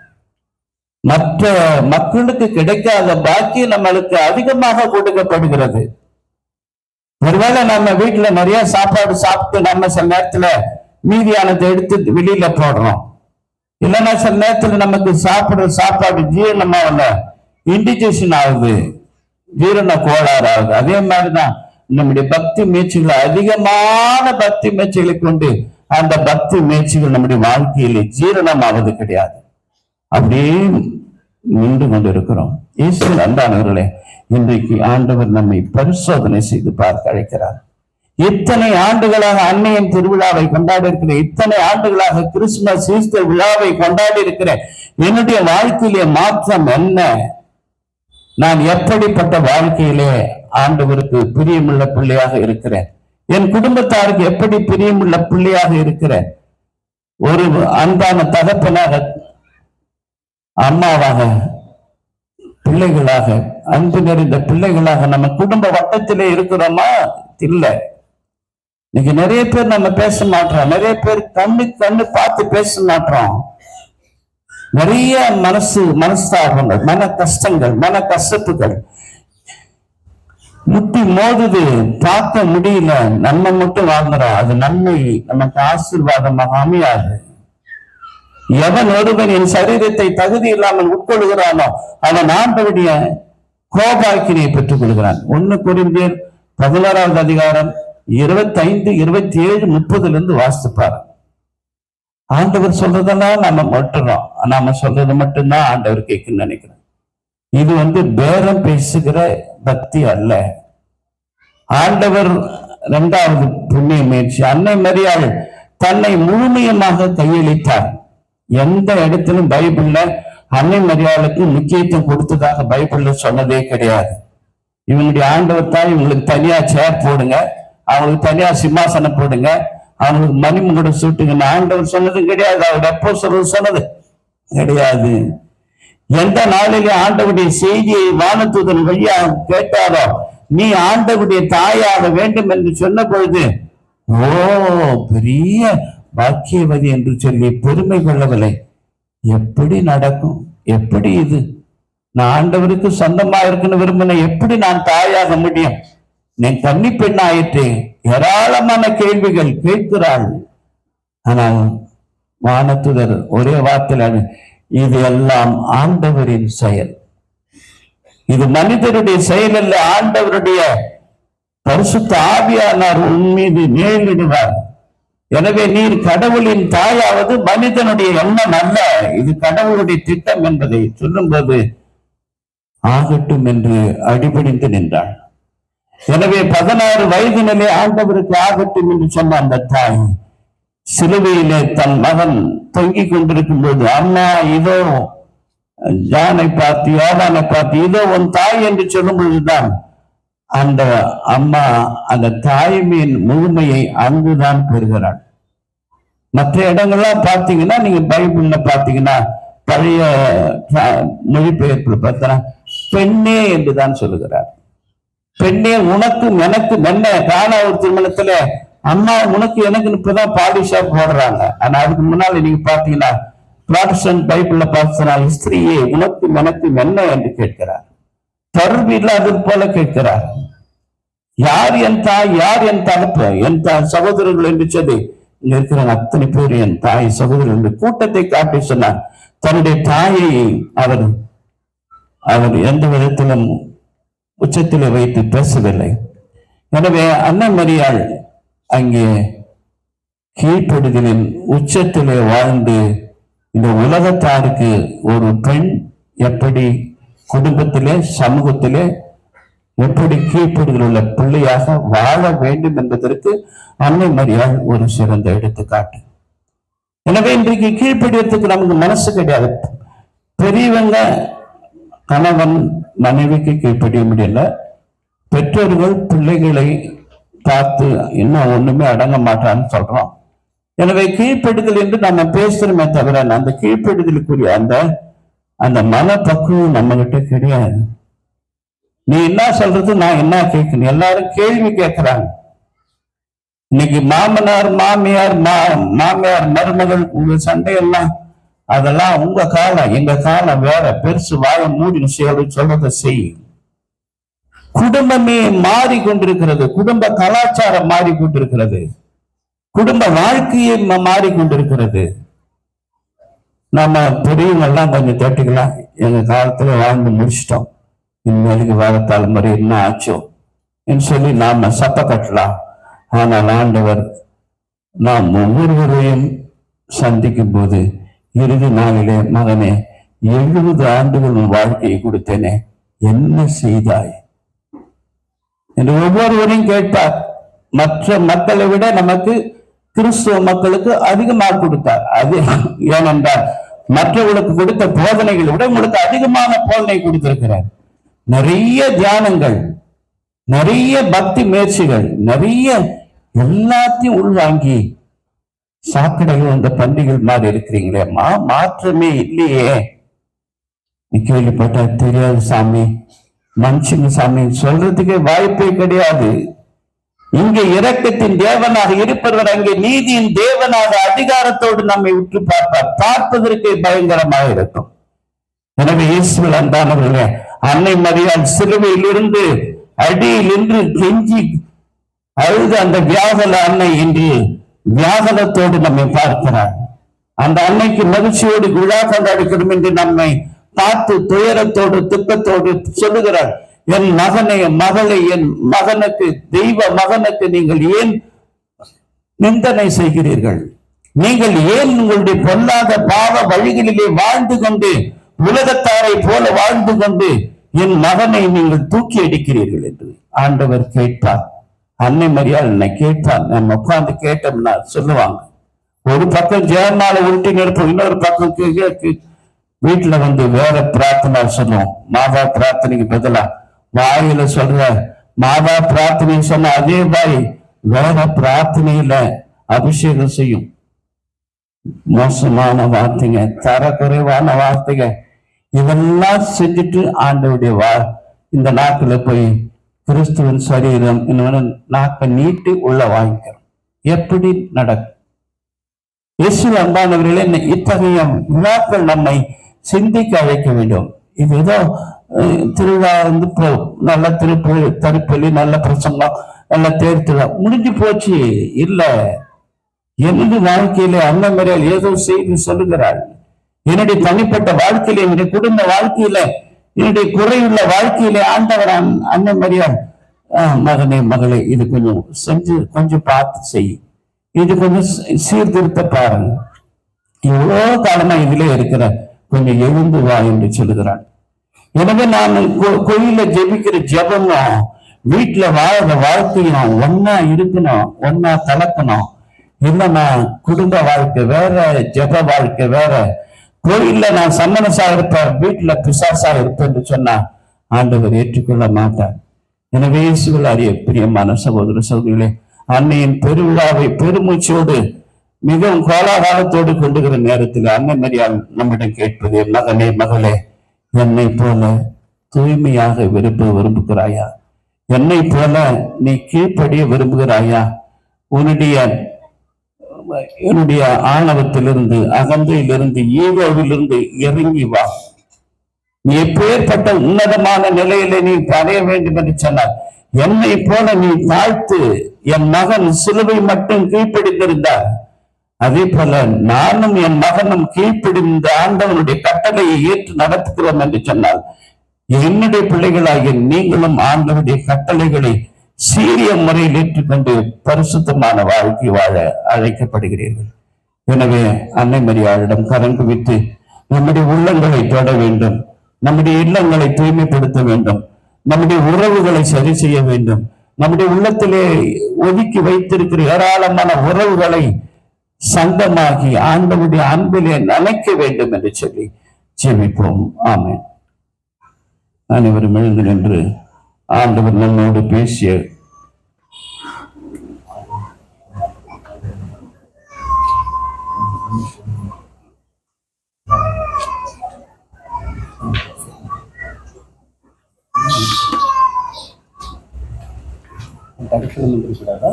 Speaker 1: மற்ற மக்களுக்கு கிடைக்காத பாக்கியம் நம்மளுக்கு அதிகமாக கொடுக்கப்படுகிறது. ஒருவேளை நம்ம வீட்டுல நிறைய சாப்பாடு சாப்பிட்டு நம்ம சில நேரத்துல மீதியானதை எடுத்து வெளியில போடுறோம். இல்லைன்னா சில நேரத்துல நமக்கு சாப்பிடுற சாப்பாடு ஜீரணமாகல, இண்டிஜேஷன் ஆகுது, ஜீரண கோளாறு ஆகுது. அதே மாதிரிதான் நம்முடைய பக்தி முயற்சிகளை, அதிகமான பக்தி முயற்சிகளை கொண்டு அந்த பக்தி முயற்சிகள் நம்முடைய வாழ்க்கையிலே ஜீரணம் ஆவது கிடையாது. அப்படியே நின்று கொண்டிருக்கிறோம். இயேசு அன்பானவர்களே, இன்றைக்கு ஆண்டவர் நம்மை பரிசோதனை செய்து பார்க்க அழைக்கிறார். இத்தனை ஆண்டுகளாக அன்னையின் திருவிழாவை கொண்டாடி இருக்கிறேன், இத்தனை ஆண்டுகளாக கிறிஸ்துமஸ் ஈஸ்டர் விழாவை கொண்டாடி இருக்கிறேன். என்னுடைய வாழ்க்கையிலே மாற்றம் என்ன? நான் எப்படிப்பட்ட வாழ்க்கையிலே ஆண்டவருக்கு பிரியமுள்ள பிள்ளையாக இருக்கிறேன்? என் குடும்பத்தாருக்கு எப்படி பிரியமுள்ள பிள்ளையாக இருக்கிறேன்? ஒரு அன்பான தகப்பனாக, அம்மாவாக, பிள்ளைகளாக, அன்பு நிறைந்த பிள்ளைகளாக நம்ம குடும்ப வட்டத்திலே இருக்கிறோமா? இல்லை. இன்னைக்கு நிறைய பேர் நம்ம பேச மாட்டோம். நிறைய பேர் கண்ணு பார்த்து பேச மாட்டோம். நிறைய மனஸ்தாபங்கள், மன கஷ்டங்கள், மன கசப்புகள் முட்டி மோதுது, பார்க்க முடியல. நம்ம மட்டும் வாழ்ந்துறோம். அது நன்மை நமக்கு ஆசீர்வாதமாக அமையாது. எவன் ஒருவன் என் சரீரத்தை தகுதி இல்லாமல் உட்கொள்கிறானோ அவன் ஆண்டவருடைய கோபாக்கினை பெற்றுக் கொள்கிறான். 1 கொரிந்தியர் 16வது அதிகாரம் 25, 27, 30 வாசிப்பாரு. ஆண்டவர் சொல்றதெல்லாம் நம்ம மட்டுறோம். நாம சொல்றது மட்டும்தான் ஆண்டவர் கேட்குன்னு நினைக்கிறேன். இது பேரம் பேசுகிற பக்தி அல்ல. ஆண்டவர் 2வது புண்ணிய முயற்சி. அன்னை மரியாள் தன்னை முழுமையமாக கையளித்தார். எந்த இடத்திலும் பைபிள்ல அன்னை மரியாளுக்கு முக்கியத்துவம் கொடுத்ததாக பைபிள்ல சொன்னதே கிடையாது. இவங்களுடைய ஆண்டவர் தான் இவங்களுக்கு தனியா சேர் போடுங்க, அவங்களுக்கு தனியா சிம்மாசனம் போடுங்க, அவங்களுக்கு மணிமுகட சூட்டுங்க, ஆண்டவர் சொன்னதும் கிடையாது. அவர் எப்போ சொன்னது கிடையாது. எந்த நாளிலே ஆண்டவருடைய செய்தியை வானதூதன் வழியாக கேட்டாரோ, நீ ஆண்டவருடைய தாயாக வேண்டும் என்று சொன்ன பொழுது, ஓ பெரிய பாக்கியவதி என்று சொல்லி பெருமை கொள்ளவில்லை. எப்படி நடக்கும்? எப்படி இது? நான் ஆண்டவருக்கு சொந்தமா இருக்குன்னு விரும்பின, எப்படி நான் தாயாக முடியும்? நீ கன்னி பெண் ஆயிற்று. ஏராளமான கேள்விகள் கேட்கிறாள். ஆனால் வானத்துதர் ஒரே வார்த்தையில், இது எல்லாம் ஆண்டவரின் செயல், இது மனிதருடைய செயல் அல்ல, ஆண்டவருடைய பரிசுத்த ஆவியானவர் உன் மீது நேரிடுவார். எனவே நீர் கடவுளின் தாயாவது மனிதனுடைய எண்ணம் அல்ல, இது கடவுளுடைய திட்டம் என்பதை சொல்லும்போது ஆகட்டும் என்று அடிபடிந்து நின்றாள். எனவே 16 வயதினிலே ஆண்டவருக்கு ஆகட்டும் என்று சொன்ன அந்த தாய் சிலுவையிலே தன் மகன் தொங்கிக் கொண்டிருக்கும் போது, அம்மா இதோ ஜானை பார்த்து, யோவானை பார்த்து, இதோ உன் தாய் என்று சொல்லும் பொழுதுதான் அந்த அம்மா அந்த தாய்மையின் முழுமையை அங்குதான் பெறுகிறாள். மற்ற இடங்கள்லாம் பார்த்தீங்கன்னா, நீங்க பைபிள்ல பார்த்தீங்கன்னா, பழைய மொழிபெயர்ப்பு பார்த்தா பெண்ணே என்றுதான் சொல்லுகிறார். பெண்ணே உனக்கும் எனக்கும் என்ன? காண ஒரு திருமணத்துல அம்மா உனக்கு எனக்கு இப்பதான் பாலிஷா போடுறாங்க. ஆனா அதுக்கு முன்னால நீங்க பாத்தீங்கன்னா புராட்டஸ்டன்ட் பைபிள்ல பார்த்தா, ஸ்திரீயே உனக்கும் எனக்கும் என்ன என்று கேட்கிறார். தொடர்பு இல்லாதது போல கேட்கிறார். யார் என் தாய், யார் என் தகப்பு, என் சகோதரர்கள் என்று சொல்லி இங்க இருக்கிற அத்தனை பேர் என் தாய் சகோதரர் என்று கூட்டத்தை காட்டி சொன்னார். தன்னுடைய தாயை அவர் எந்த விதத்திலும் உச்சத்திலே வைத்து பேசவில்லை. எனவே அன்னை மரியாள் அங்கே கீழ்ப்படுதலின் உச்சத்திலே வாழ்ந்து இந்த உலகத்தாருக்கு ஒரு பெண் எப்படி குடும்பத்திலே சமூகத்திலே எப்படி கீழ்ப்படுதல் உள்ள பிள்ளையாக வாழ வேண்டும் என்பதற்கு அன்னை மரியாள் ஒரு சிறந்த எடுத்துக்காட்டு. எனவே இன்றைக்கு கீழ்ப்படியறதுக்கு நமக்கு மனசு கிடையாது. பெரியவங்க கணவன் மனைவிக்கு கீழ்ப்படிய முடியல, பெற்றோர்கள் பிள்ளைகளை பார்த்து இன்னும் ஒண்ணுமே அடங்க மாட்டான்னு சொல்றோம். எனவே கீழ்ப்படுதல் என்று நம்ம பேசுறோமே தவிர அந்த கீழ்ப்படுதலுக்குரிய அந்த மனப்பக்குவம் நம்ம கிட்ட கிடையாது. நீ என்ன சொல்றது, நான் என்ன கேட்கணும், எல்லாரும் கேள்வி கேட்கிறாங்க. இன்னைக்கு மாமனார் மாமியார் மாமியார் மருமகள் உங்க சண்டையெல்லாம் அதெல்லாம் உங்க காலம், எங்க காலம் வேற. பெருசு வாழ மூடி சொல்றதை செய்யும். குடும்பமே மாறிக்கொண்டிருக்கிறது, குடும்ப கலாச்சாரம் மாறிக்கொண்டிருக்கிறது, குடும்ப வாழ்க்கையை மாறிக்கொண்டிருக்கிறது. நம்ம பெரியவங்க எல்லாம் கொஞ்சம் தட்டிக்கலாம், எங்க காலத்துல வாழ்ந்து முடிச்சிட்டோம், இனிமேலுக்கு வர தலைமுறை என்ன ஆச்சோ என்று சொல்லி நாம சப்ப கட்டலாம். ஆனால் ஆண்டவர் நாம் ஒவ்வொருவரையும் சந்திக்கும் போது இறுதி நாளிலே, மகனே 70 ஆண்டுகள் வாழ்க்கையை கொடுத்தேனே, என்ன செய்தாய் என்று ஒவ்வொருவரையும் கேட்பார். மற்ற மக்களை விட நமக்கு கிறிஸ்துவ மக்களுக்கு அதிகமாக கொடுத்தார். அது ஏனென்றால் மற்றவர்களுக்கு கொடுத்த போதனைகளை விட உங்களுக்கு அதிகமான போதனை கொடுத்திருக்கிறார். நிறைய தியானங்கள், நிறைய பக்தி முயற்சிகள், நிறைய எல்லாத்தையும் உள்வாங்கி சாக்கடைகள் அந்த பண்டிகள் மாதிரி இருக்கிறீங்களே, மாற்றமே இல்லையே. நீ கேள்விப்பட்ட தெரியாது சாமி, மனுஷங்க சாமி சொல்றதுக்கே வாய்ப்பே கிடையாது. இங்கே இரக்கத்தின் தேவனாக இருப்பவர் அங்கே நீதியின் தேவனாக அதிகாரத்தோடு நம்மை உற்று பார்ப்பார். பார்ப்பதற்கு பயங்கரமாக இருக்கும். எனவே இயேசுவில் அன்பானவர்களே, அன்னை மரியாள் சிலுவையில் இருந்து அடியில் இன்று கெஞ்சி அழுது அந்த வியாகுல அன்னை இன்று வியாகுலத்தோடு நம்மை பார்க்கிறார். அந்த அன்னைக்கு மகிழ்ச்சியோடு விழா கொண்டாடுகிறோம் என்று நம்மை பார்த்து துயரத்தோடு துக்கத்தோடு சொல்லுகிறார், என் மகனை மகளை, என் மகனுக்கு தெய்வ மகனுக்கு நீங்கள் ஏன் நிந்தனை செய்கிறீர்கள்? நீங்கள் ஏன் உங்களுடைய பொல்லாத பாவ வழிகளிலே வாழ்ந்து கொண்டு உலகத்தாரை போல வாழ்ந்து கொண்டு என் மகனை நீங்கள் தூக்கி அடிக்கிறீர்கள் என்று ஆண்டவர் கேட்பார். அன்னை மரியாள் என்னை கேட்பார். நம்ம உட்கார்ந்து கேட்டோம்னா சொல்லுவாங்க. ஒரு பக்கம் ஜெயமாலை உருட்டி நிற்போம், இன்னொரு பக்கம் வீட்டுல வந்து வேற பிரார்த்தனை சொல்லுவோம். மாதா பிரார்த்தனைக்கு பதிலா வாயில சொல்ற மாதா பிரார்த்தனை சொன்ன அதே பாய் வேற பிரார்த்தனையில அபிஷேகம் செய்யும். மோசமான வார்த்தைங்க, தரக்குறைவான வார்த்தைங்க, இதெல்லாம் செஞ்சுட்டு ஆண்டவருடைய இந்த நாட்டுல போய் கிறிஸ்துவின் சரீரம் இன்னொன்னு நாக்கை நீட்டி உள்ள வாங்கிக்கிறோம். எப்படி நடக்கும்? இயேசு அன்பானவர்களே, இத்தகைய விழாக்கள் நம்மை சிந்திக்க அழைக்க வேண்டும். இது ஏதோ திருவிழா வந்து நல்ல திருப்பலி, நல்ல பிரசங்கம், நல்ல தேர்தல் முடிஞ்சு போச்சு இல்ல. எனது வாழ்க்கையில அன்னை மரியாள் ஏதோ செய்தி சொல்லுகிறாள். என்னுடைய தனிப்பட்ட வாழ்க்கையில, என்னுடைய குடும்ப வாழ்க்கையில, என்னுடைய குறையுள்ள வாழ்க்கையில ஆண்டவர் அன்னை மரியாள், மகனே மகளே, இது கொஞ்சம் செஞ்சு கொஞ்சம் பார்த்து செய், இது கொஞ்சம் சீர்திருத்த பாருங்க, எவ்வளோ காலமா இதுல இருக்கிற, கொஞ்சம் எழுந்து வா என்று சொல்லுகிறாள். எனவே நான் கோயில ஜெபிக்கிற ஜெபமும் வீட்டுல வாழ்ற வாழ்க்கையும் ஒன்னா இருக்கணும், ஒன்னா கலக்கணும். இல்லைன்னா குடும்ப வாழ்க்கை வேற, ஜெப வாழ்க்கை வேற. கோயில்ல நான் சம்மனசா இருப்பேன், வீட்டுல பிசாசா இருப்பேன் என்று சொன்னா ஆண்டவர் ஏற்றுக்கொள்ள மாட்டார். எனவே இயேசுவில் அறிய பிரியமான சகோதர சகோதரிகளே, அன்னையின் பெருவிழாவை பெருமூச்சோடு மிகவும் கோலாகாலத்தோடு கொண்டுகிற நேரத்தில் அன்னை மரியாள் நம்மிடம் கேட்பது, மகனே மகளே, என்னை போல தூய்மையாக விரும்புகிறாயா? என்னை போல நீ கீழ்ப்படிய விரும்புகிறாயா? என்னுடைய ஆணவத்திலிருந்து, அகந்தையிலிருந்து, ஈகோவிலிருந்து இறங்கி வா. நீ எப்பேற்பட்ட உன்னதமான நிலையில நீ அடைய வேண்டும் என்று சொன்னார். என்னை போல நீ தாழ்த்து. என் மகன் சிலுவை மட்டும் கீழ்ப்பிடித்திருந்தார், அதே போல நானும் என் மகனும் கீழ்ப்பிடிந்த ஆண்டவனுடைய கட்டளையை ஏற்று நடத்துகிறோம் என்று சொன்னால், என்னுடைய பிள்ளைகளாகிய நீங்களும் ஆண்டவனுடைய கட்டளைகளை சீரிய முறையில் ஏற்றுக்கொண்டு பரிசுத்தமான வாழ்க்கை வாழ அழைக்கப்படுகிறீர்கள். எனவே அன்னை மரியாளிடம் கரம் குவித்து நம்முடைய உள்ளங்களை தொட வேண்டும், நம்முடைய இல்லங்களை தூய்மைப்படுத்த வேண்டும், நம்முடைய உறவுகளை சரி செய்ய வேண்டும், நம்முடைய உள்ளத்திலே ஒதுக்கி வைத்திருக்கிற ஏராளமான உறவுகளை சங்கமாகி ஆண்டவருடைய அன்பிலே நினைக்க வேண்டும் என்று சொல்லி ஜெபிப்போம். ஆமென். அனைவரும் எழுந்து நின்று ஆண்டவர் நம்மோடு பேசிய தடுக்கிறது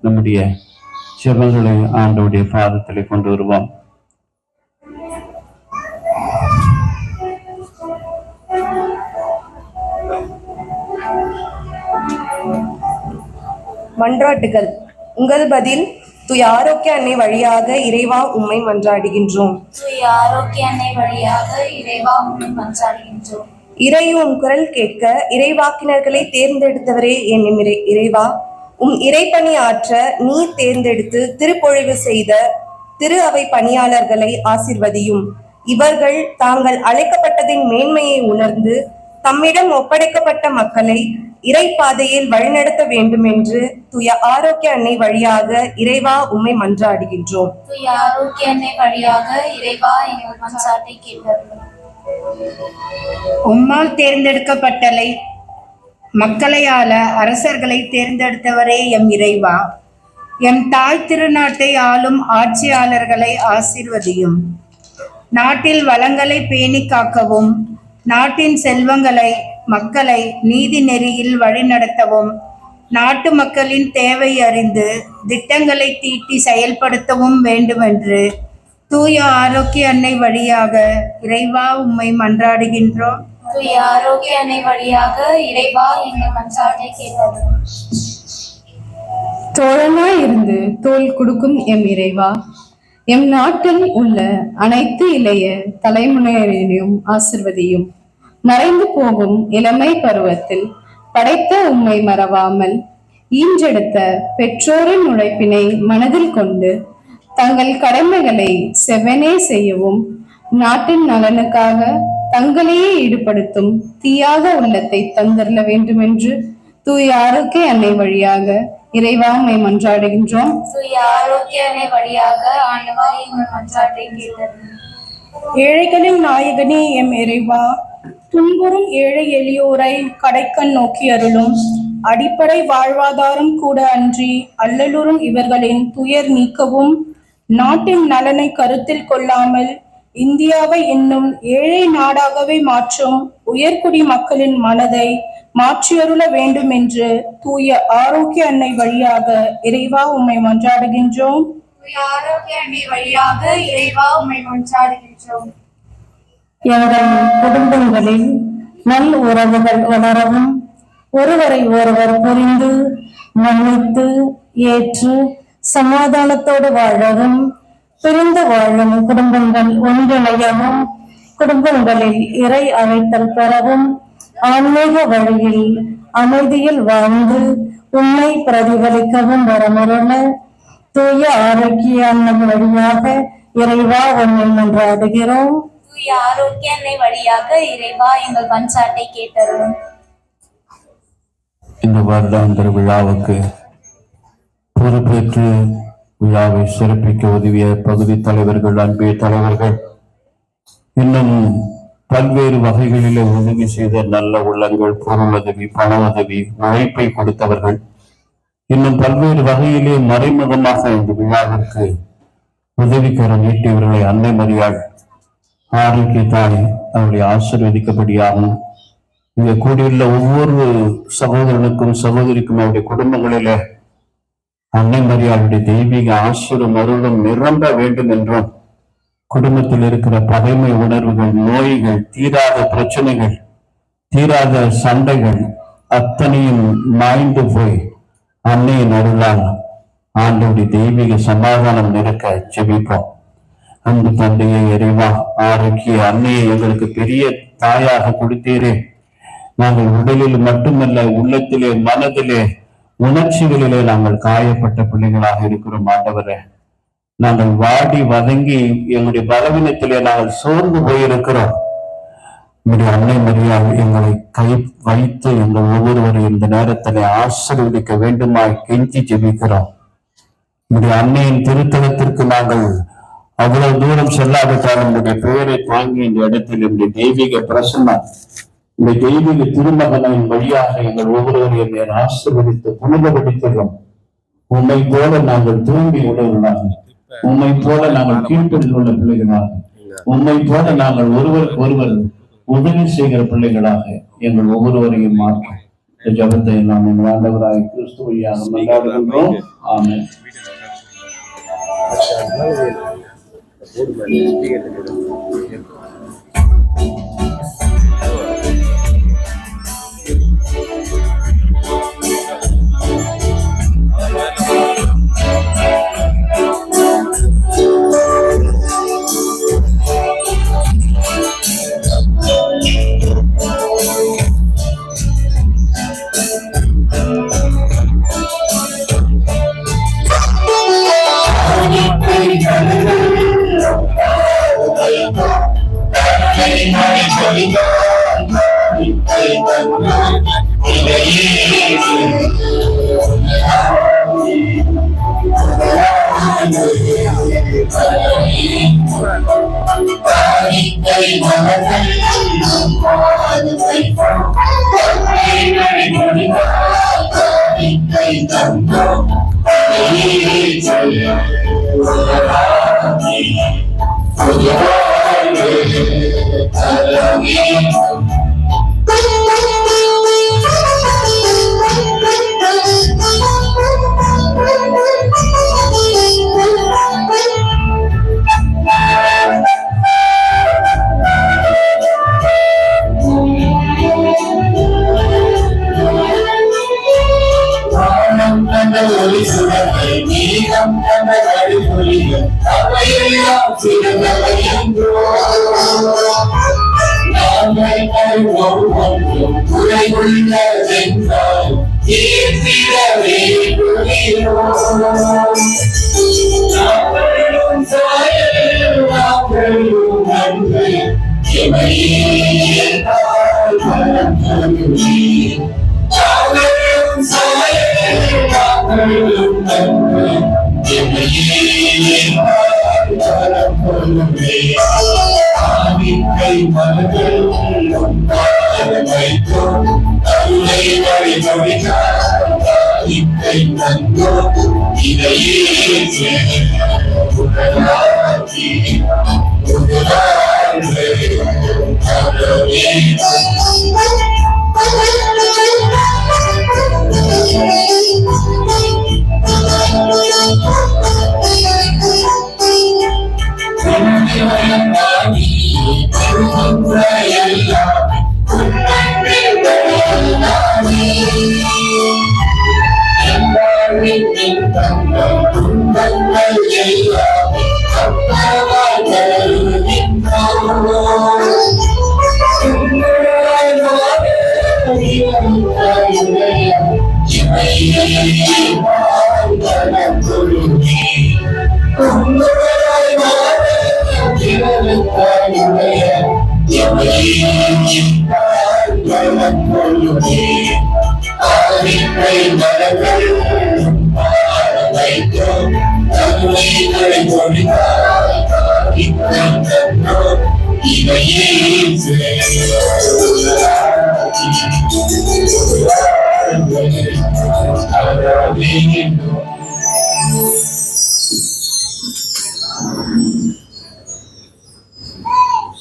Speaker 1: நம்முடைய ஜெபங்களை ஆண்டவருடைய பாதத்திலே கொண்டு வருவோம்.
Speaker 2: மன்றாட்டுகள். உங்கள் பதில். தூய ஆரோக்கிய அன்னை வழியாக இறைவா உம்மை மன்றாடுகின்றோம்.
Speaker 4: தூய ஆரோக்கிய அன்னை வழியாக இறைவா உம்மை மன்றாடுகின்றோம்.
Speaker 2: இறையும் குரல் கேட்க இறைவாக்கினர்களை தேர்ந்தெடுத்தவரே என்னும் இறைவா, உம் இறைப்பணி ஆற்ற நீர் தேர்ந்தெடுத்து திருப்பொழிவு செய்த திரு அவை பணியாளர்களை ஆசிர்வதியும். இவர்கள் தாங்கள் அழைக்கப்பட்டதின் மேன்மையை உணர்ந்து தம்மிடம் ஒப்படைக்கப்பட்ட மக்களை இறைப்பாதையில் வழிநடத்த வேண்டும் என்று தூய ஆரோக்கிய அன்னை வழியாக இறைவா உம்மை மன்றாடுகின்றோம்.
Speaker 4: தூய ஆரோக்கிய அன்னை வழியாக இறைவா எங்கள் மன்றாட்டை கேட்டருளும்.
Speaker 5: உம்மால் தேர்ந்தெடுக்கப்பட்டலை மக்களை ஆள அரசர்களை தேர்ந்தெடுத்தவரே எம் இறைவா, எம் தாய் திருநாட்டை ஆளும் ஆட்சியாளர்களை ஆசீர்வதியும். நாட்டில் வளங்களை பேணி காக்கவும், நாட்டின் செல்வங்களை மக்களை நீதி நெறியில் வழிநடத்தவும், நாட்டு மக்களின் தேவை அறிந்து திட்டங்களை தீட்டி செயல்படுத்தவும் வேண்டுமென்று தூய ஆரோக்கிய அன்னை வழியாக இறைவா உம்மை மன்றாடுகின்றோம்.
Speaker 4: தூய ஆரோக்கிய அன்னை வழியாக இறைவா எங்கள் மன்றாட்டை கேட்டருளும்.
Speaker 6: தோழனாய் இருந்து தோள் கொடுக்கும் எம் இறைவா, எம் நாட்டில் உள்ள அனைத்து இளைய தலைமுறையினரையும் ஆசிர்வதியும். மறைந்து போகும் இளமை பருவத்தில் படைத்த உம்மை மறவாமல் ஈன்றெடுத்த பெற்றோரின் உழைப்பினை மனதில் கொண்டு தங்கள் கடமைகளை செவ்வனே செய்யவும், நாட்டின் நலனுக்காக தங்களையே ஈடுபடுத்தும் தீயாக உள்ளத்தை தந்தரல வேண்டும் என்று தூய ஆரோக்கிய அன்னை வழியாக இறைவா உம்மை மன்றாடுகின்றோம்.
Speaker 4: தூய ஆரோக்கிய அன்னை வழியாக ஆண்டவரே எங்கள் மன்றாட்டை கேட்டருளும்.
Speaker 7: ஏழைகளின் நாயகனே எம் இறைவா, துன்புறும் ஏழை எளியோரை கடைக்கண் நோக்கி அருளும். அடிப்படை வாழ்வாதாரம் கூட அன்றி அல்லலுறும் இவர்களின் துயர் நீக்கவும், நாட்டின் நலனை கருத்தில் கொள்ளாமல் இந்தியாவை இன்னும் ஏழை நாடாகவே மாற்றும் உயர்குடி மக்களின் மனதை மாற்றியருள வேண்டும் என்று தூய ஆரோக்கிய அன்னை வழியாக இறைவா உம்மை மன்றாடுகின்றோம்.
Speaker 4: தூய ஆரோக்கிய அன்னை வழியாக இறைவா உம்மை மன்றாடுகின்றோம்.
Speaker 6: எங்கள் குடும்பங்களில் நல் உறவுகள் வளரவும், ஒருவரை ஒருவர் புரிந்து மன்னித்து ஏற்று சமாதானத்தோடு வாழவும், பிரிந்து வாழும் குடும்பங்கள் ஒன்றிணையவும், குடும்பங்களில் இறை அழைத்தல் பெறவும், ஆன்மீக வழியில் அமைதியில் வாழ்ந்து உண்மை பிரதிபலிக்கவும் வரமுறை தூய ஆரோக்கிய அன்னை வழியாக இறைவா உம்மை மன்றாடுகிறோம்.
Speaker 4: தூய ஆரோக்கிய அன்னை வழியாக இறைவா எங்கள் மன்றாட்டை கேட்டருளும்.
Speaker 1: இந்த வருடாந்திர விழாவுக்கு பொறுப்பேற்று விழாவை சிறப்பிக்க உதவிய பகுதி தலைவர்கள், அன்பிய தலைவர்கள், இன்னும் பல்வேறு வகைகளிலே உதவி செய்த நல்ல உள்ளங்கள், பொருளுதவி, பண உதவி, உழைப்பை கொடுத்தவர்கள், இன்னும் பல்வேறு வகையிலே மறைமுகமாக இந்த விழாவிற்கு உதவிக்கர நீட்டியவர்களை அன்னை மரியாள் ஆரோக்கிய தாய் அவருடைய ஆசீர்வதிக்கப்படியாகும். இங்கே கூடியுள்ள ஒவ்வொரு சகோதரனுக்கும் சகோதரிக்கும் அவருடைய குடும்பங்களிலே அன்னை மரியாளுடைய தெய்வீக ஆசீர்வாதம் அருளும் நிரம்ப வேண்டும் என்றும், குடும்பத்தில் இருக்கிற பகைமை உணர்வுகள், நோய்கள், தீராத பிரச்சனைகள், தீராத சண்டைகள் அத்தனையும் மாய்ந்து போய் அன்னையின் அருளால் ஆண்டவருடைய தெய்வீக சமாதானம் நிற்க ஜெபிப்போம். அன்பு தந்தையை இறைவா, ஆரோக்கிய அன்னையை எங்களுக்கு பெரிய தாயாக கொடுத்தீரே. நாங்கள் உடலில் மட்டுமல்ல, உள்ளத்திலே, மனதிலே, உணர்ச்சிகளிலே நாங்கள் காயப்பட்ட பிள்ளைகளாக இருக்கிறோம். ஆண்டவரே, நாங்கள் வாடி வதங்கி எங்களுடைய பலவீனத்திலே நாங்கள் சோர்ந்து போயிருக்கிறோம். உங்களுடைய அன்னை மரியாள் எங்களை கை வைத்து எங்கள் ஒவ்வொருவரும் இந்த நேரத்திலே ஆசீர்வதிக்க வேண்டுமாய் கெஞ்சி ஜெபிக்கிறோம். உங்களுடைய அன்னையின் திருத்தலத்திற்கு நாங்கள் அவ்வளவு தூரம் செல்லாவிட்டால் உங்களுடைய பெயரை தாங்கி இந்த இடத்தில் இந்த தெய்வீக பிரசன்னம், இந்த தெய்வீக திருமகனின் வழியாக எங்கள் ஒவ்வொருவரையும் ஆசீர்வதித்து புனிதப்படுத்துகிறோம். உண்மை போல நாங்கள் தூங்கி உடலாக, உண்மை போல நாங்கள் கீழ்ப்படில் உள்ள பிள்ளைகளாக, உண்மை போல நாங்கள் ஒருவருக்கு ஒருவர் உதவி செய்கிற பிள்ளைகளாக எங்கள் ஒவ்வொருவரையும் மாற்றும். இந்த ஜபத்தை நாம் என் ஆண்டவராய் கிறிஸ்து வழியாக மன்றாடுகின்றோம். ஆமென்.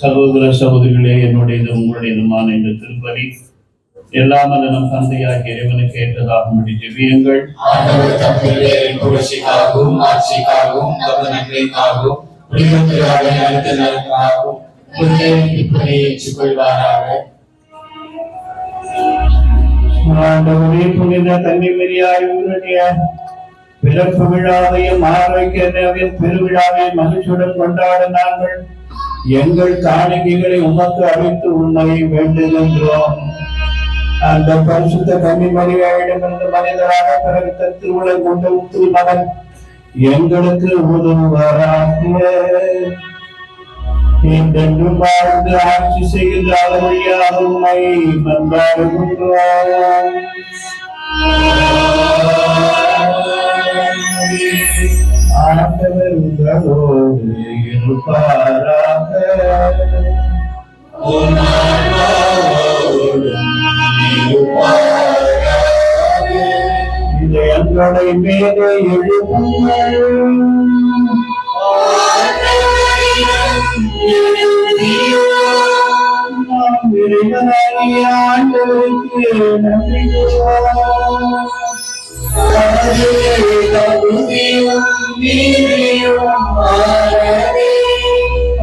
Speaker 1: சகோதர சகோதரிகளே, என்னுடையது உங்களுடையதுமான இந்த திருப்பலி எல்லாம் அல்ல நம் தந்தையாகிய இறைவனுக்கு ஏற்றதாகும்படி ஜெபியுங்கள். ஆண்டவரே, புனித கன்னிமரியாயுடைய பிறப்பு விழாவையும் ஆரோக்கிய பெருவிழாவையும் மகிழ்ச்சியுடன் கொண்டாட நாங்கள் எங்கள் காணிக்கைகளை உமக்கு அளித்து உன்னை வேண்டுகின்றோம். அந்த பரிசுத்த கன்னிமரியாயிடமிருந்து மனிதராக பிறகு திருவுலகம் கொண்ட திருமகன் எங்களுக்கு உதவுவாராக. என்றென்றும் வாழ்ந்து ஆட்சி செய்கின்ற வழியாக உண்மை மன்றாடுகின்றோம். ஆண்டவர் உங்களோடு இருப்பாராக. இதை எங்களை மேலே எழுப்புங்கள். நாம் இறைவனாகிய ஆண்டவருக்கு நன்றி கூறுவோம்.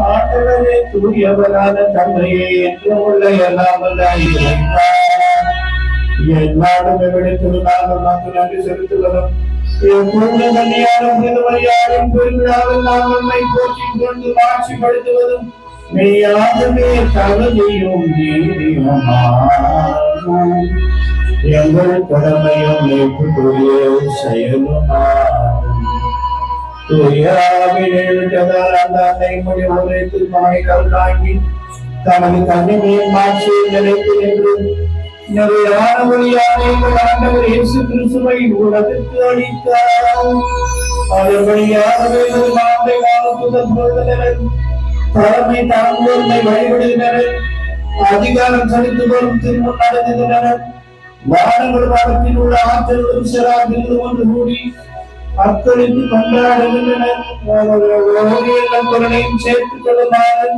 Speaker 1: ஆண்டவரே தூயவரான தந்தையே என்றும் உள்ள எல்லாம் வல்ல இறைவா, எல்லாரும் எவ்விடத்திலும் நாங்கள் நமக்கு நன்றி செலுத்துகிறோம். எப்பொழுது கன்னியாரும் திருமறையாரும் பெருவிழாவில் நாம் நம்மை போற்றிக் கொண்டு ஆட்சிப்படுத்துவதும் மெய்யாகவே தகுதியும் நீதியுமாகும். எங்கள் கடமையும் ஏற்றுக்குரிய செயலுமாகும். தனது கண்ணிமையின் மாட்சியை நிலைத்து நின்று நிறையான வழியாக எங்கள் ஆண்டவர் இயேசு கிறிஸ்துவை உலகிற்கு அளித்தார். அவர் வழியாகவே தலைமை தாங்குவதை வழிபடுகின்றனர். அதிகாரம் செலுத்து வரும் திருமணம் நடத்துகின்றனர். வானங்கள் வாரத்தில் உள்ள ஆற்றலும் சிறார்களும் ஒன்று கூடி மக்களுக்கு கொண்டாடுகின்றனர். குரலையும் சேர்த்துக் கொள்ளுமாறு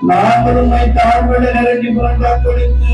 Speaker 1: நாங்களும் தாழ்வட நிரண்டி புரண்டாக்களுக்கு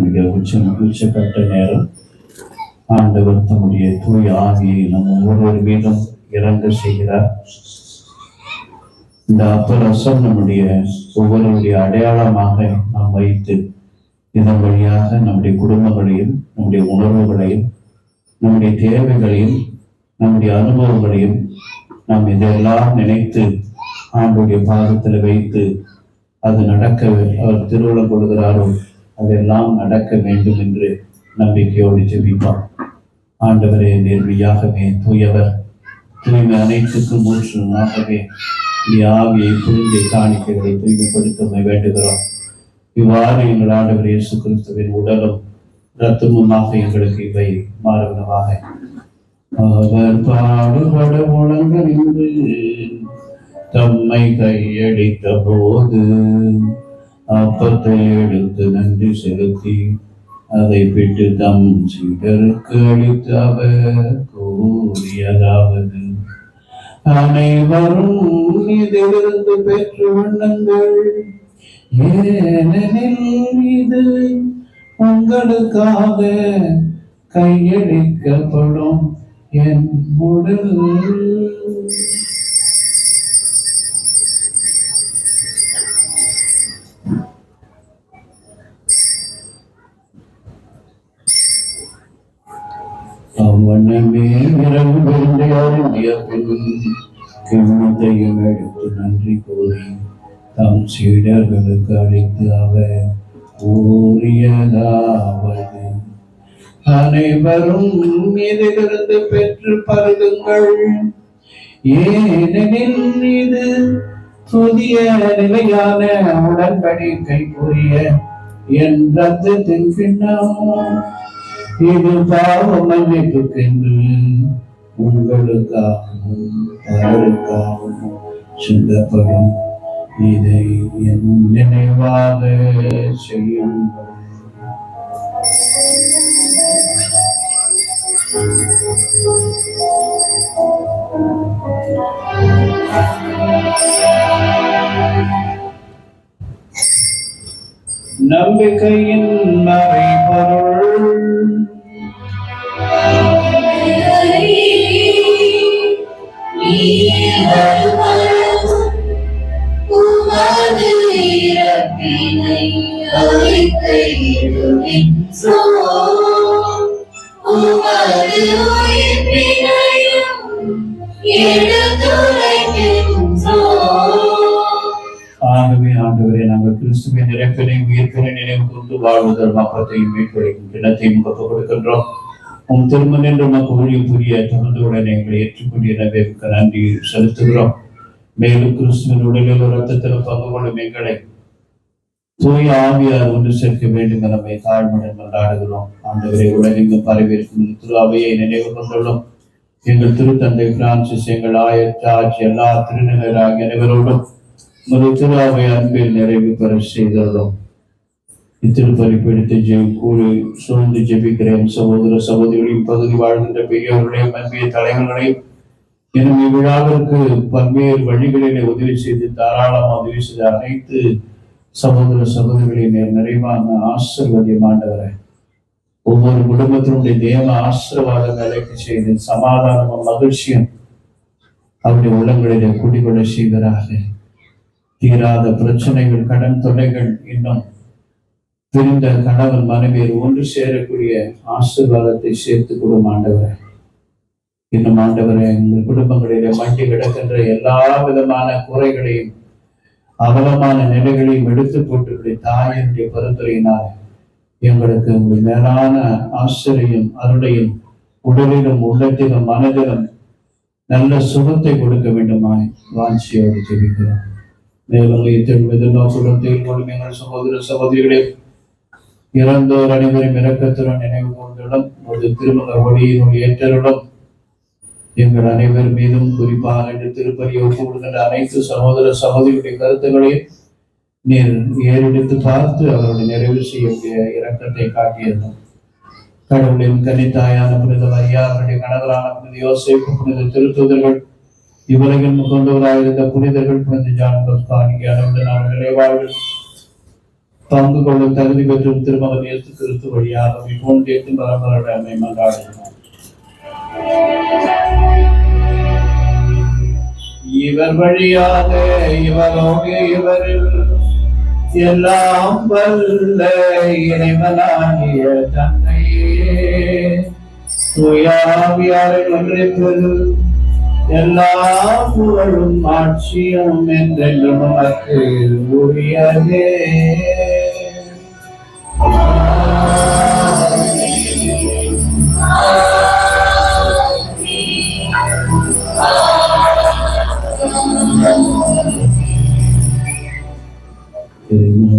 Speaker 1: மிக உச்சப்பட்ட நேரம் ஆண்டவர் தம்முடைய தூய ஆவியை நம் ஒவ்வொரு மீதும் இறங்க செய்கிறார். இந்த அப்பரசம் நம்முடைய ஒவ்வொருடைய அடையாளமாக நாம் வைத்து இதன் வழியாக நம்முடைய குடும்பங்களையும் நம்முடைய உணர்வுகளையும் நம்முடைய தேவைகளையும் நம்முடைய அனுபவங்களையும் நாம் இதெல்லாம் நினைத்து ஆண்டுடைய பாதத்தில் வைத்து அது நடக்க அவர் திருவுளம் கொள்கிறாரோ அதெல்லாம் நடக்க வேண்டும் என்று நம்பிக்கையோடு ஜெபிப்பார். ஆண்டவரே நேர்மையாகவே தூயவர், தூய்மை அனைத்துக்கும் மூன்றாகவே ஆவியை புரிந்து காணிக்கைகளை தூய்மைப்படுத்த வேண்டுகிறோம். இவ்வாறு எங்கள் ஆண்டவர் இயேசு கிறிஸ்துவின் உடலும் இரத்தமுமாக எங்களுக்கு இவை மாறுவனவாக. அவர் பாடுபட முழங்க நின்று தம்மை கையடித்த போது அப்பத்தை எடுத்து நன்றி செலுத்தி அதை விட்டு தம் சீடருக்கு அளித்து அவர் கூறியதாவது: அனைவரும் இதிலிருந்து பெற்று உண்ணுங்கள், ஏனெனில் இது உங்களுக்காக கையளிக்கப்படும் என் உடல். அவ்வண்ணமே இரவு விருந்தையாருடைய பின் கிண்ணத்தையும் எடுத்து நன்றி கூறி தம் சீடர்களுக்கு அளித்து அவர் கூறியதாவது: அனைவரும் இதிலிருந்து பெற்று பருகுங்கள், ஏனெனில் இது புதிய நிலையான உடன்படிக்கைக்குரிய என் இரத்தத்தின் கிண்ணம். இது பாவ மன்னிப்புக்கென்று உங்களுக்காகவும் பலருக்காகவும் சிந்தப்படும். இதை என் நினைவாக செய்யுங்கள். நம்பிக்கையின் மறைபொருள்.
Speaker 3: நீ உமது இறப்பினை அறிக்கையிடுகின்றோம். உமது உயிர்ப்பினையும் எடுத்துரைக்கின்றோம்.
Speaker 1: ஆகவே ஆண்டவரே, நாங்கள் கிறிஸ்துவின் இறப்பினை உயிர்ப்பினை நினைவு கூர்ந்து வாழ்வதற்கு அப்பத்தையும் மீட்படைக்கும் கிணத்தையும் ஒப்புக் கொடுக்கின்றோம். உம் திருமணம் என்று உமக்கு ஊழியம் புரிய தொடர்ந்துடன் எங்களை ஏற்றுக்கொண்டு எனவே நன்றி செலுத்துகிறோம். மேலும் கிறிஸ்துவின் உடலில் ரத்தத்தில் பங்கு கொள்ளும் எங்களை தூய ஆவியார் ஒன்று சேர்க்க வேண்டும் என நம்மை தாழ்மையுடன் கொண்டாடுகிறோம். ஆண்டவரை உலகெங்கும் பரவியிருக்கும் திரு அவையை நினைவு கொண்டுள்ளோம். எங்கள் திருத்தந்தை பிரான்சிஸ், எங்கள் ஆயர் ஜார்ஜ், எல்லா திருநகர் ஆகிய அனைவரோடும் ஒரு திரு அவை அன்பில் நிறைவு பெற செய்துள்ளோம். இத்திருப்பறிப்பிடித்து கூறி சூழ்ந்து ஜெபிக்கிறேன். சகோதர சகோதரிகளின் பகுதி வாழ்கின்ற பெரியவர்களையும் அன்பிய தலைவர்களையும் எனும் இவ்விழாவிற்கு பல்வேறு வழிகளிலே உதவி செய்து தாராளமாக உதவி செய்த அனைத்து சகோதர சகோதரிகளின் நிறைவான ஆசீர்வாதம் ஆண்டவரே, ஒவ்வொரு குடும்பத்தினுடைய தேவ ஆசீர்வாத வேலைக்கு செய்து சமாதானமும் மகிழ்ச்சியும் அவருடைய உள்ளங்களிலே குடிகொள்ள செய்கிறாக. தீராத பிரச்சனைகள், கடன் தொல்லைகள், இன்னும் பிரிந்த கணவன் மனைவியர் ஒன்று சேரக்கூடிய ஆசீர்வாதத்தை சேர்த்து கொடும் ஆண்டவரே. இன்னும் ஆண்டவரே, எங்கள் குடும்பங்களிலே மண்டி கிடக்கின்ற எல்லா விதமான குறைகளையும் அவலமான நிலைகளையும் எடுத்து போட்டு தாயினுடைய பரிந்துரையினால் எங்களுக்கு உங்கள் மேலான ஆசிரியும் அருளையும் உடலிலும் உள்ளத்திலும் மனதிலும் நல்ல சுகத்தை கொடுக்க வேண்டுமாய் வாஞ்சியோடு ஜெபிக்கிறோம். மேலும் எதிர்நோக்குடன் தேர்வோடும் எங்கள் சகோதர சகோதரிகளே இறந்தோர் அனைவரும் இரக்கத்துடன் நினைவு கூர்ந்துடன் ஒரு திருமண ஒளியினுள் ஏற்றருடன் எங்கள் அனைவர் மீதும் குறிப்பாக என்று திருப்பதி ஒப்புவிடுகின்ற அனைத்து சகோதர சகோதரியுடைய கருத்துக்களையும் நீர் ஏறெடுத்து பார்த்து அவருடைய நிறைவு செய்யக்கூடிய இரக்கத்தை காட்டியிருந்தோம். கடவுளின் கன்னித்தாயான புனித மரியா, அவருடைய கணவரான புனித யோசேப்பு, புனித திருத்தூதர்கள், இவ்வுலகில் கொண்டவராயிருந்த புனிதர்கள், புனித ஜான் பஸ்கானிக்கு அனுடன் அவர்களை வாழ்வு பங்கு கொள்ளும் தகுதி பெற்றும் திருமகன் இயேசு கிறிஸ்து வழியாக மிகவும் தேர்த்து பரம்பரையுடைய அம்மை மன்றாடுகிறோம். இவர் வழியாக இவரோடு இவரில் எல்லாம் வல்ல இறைவனாகிய தந்தையே தூயாவியாரின் ஒன்றிப்பில் எல்லா புகழும் ஆட்சியும் என்றென்றும் நமக்கு உரியதே.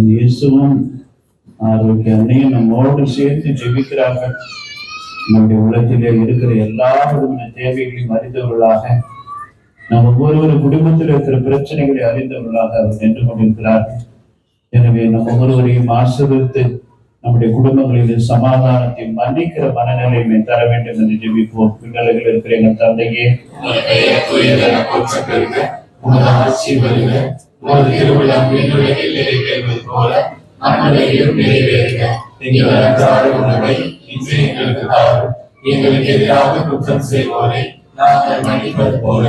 Speaker 1: இயேசுவும் ஆரோக்கிய அன்னையும் நம்மோடு சேர்த்து ஜெபிக்கிறார்கள். நம்முடைய உலகத்திலே இருக்கிற எல்லா விதமான தேவைகளையும் அறிந்தவர்களாக, நம்ம ஒவ்வொரு குடும்பத்தில் இருக்கிற பிரச்சனைகளை அறிந்தவர்களாக அவர் நின்று கொண்டிருக்கிறார்கள். எனவே நம்ம ஒவ்வொருவரையும் ஆசீர்வதித்து நம்முடைய குடும்பங்களில் சமாதானத்தை மன்னிக்கிற மனநிலையை தர வேண்டும் என்று ஜெபிப்போம். பிள்ளைகள் இருக்கிற எங்கள் தந்தையே,
Speaker 3: எங்களுக்கு எதிராக குற்றம் செய்வோரை நாங்கள் மன்னிப்பது போல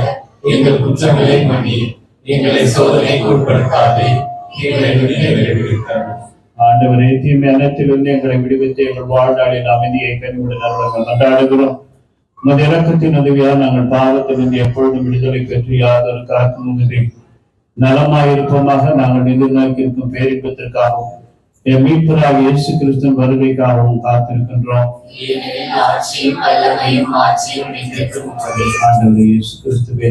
Speaker 3: எங்கள் குற்றங்களை மன்னி, எங்களை சோதனைக்கு உட்படுத்தாதே, எங்களை விடுவித்தார்கள்.
Speaker 1: ஆண்டவரே, தீமை அனைத்திலிருந்து எங்களை விடுவித்து எங்கள் வாழ்நாளில் அமைதியை கனிவுடன் நாங்கள் கொண்டாடுகிறோம். உமது இரக்கத்தின் உதவியால் நாங்கள் பாவத்திலிருந்து எப்பொழுதும் விடுதலை பெற்று யாதொரு காரணமின்றி நலமாயிருப்போமாக. நாங்கள் எதிர்நோக்கி இருக்கும் பேரின்பத்திற்காகவும் என் மீட்பராக இயேசு கிறிஸ்துவின் வருகைக்காகவும் காத்திருக்கின்றோம். ஆண்டவரே இயேசு கிறிஸ்துவே,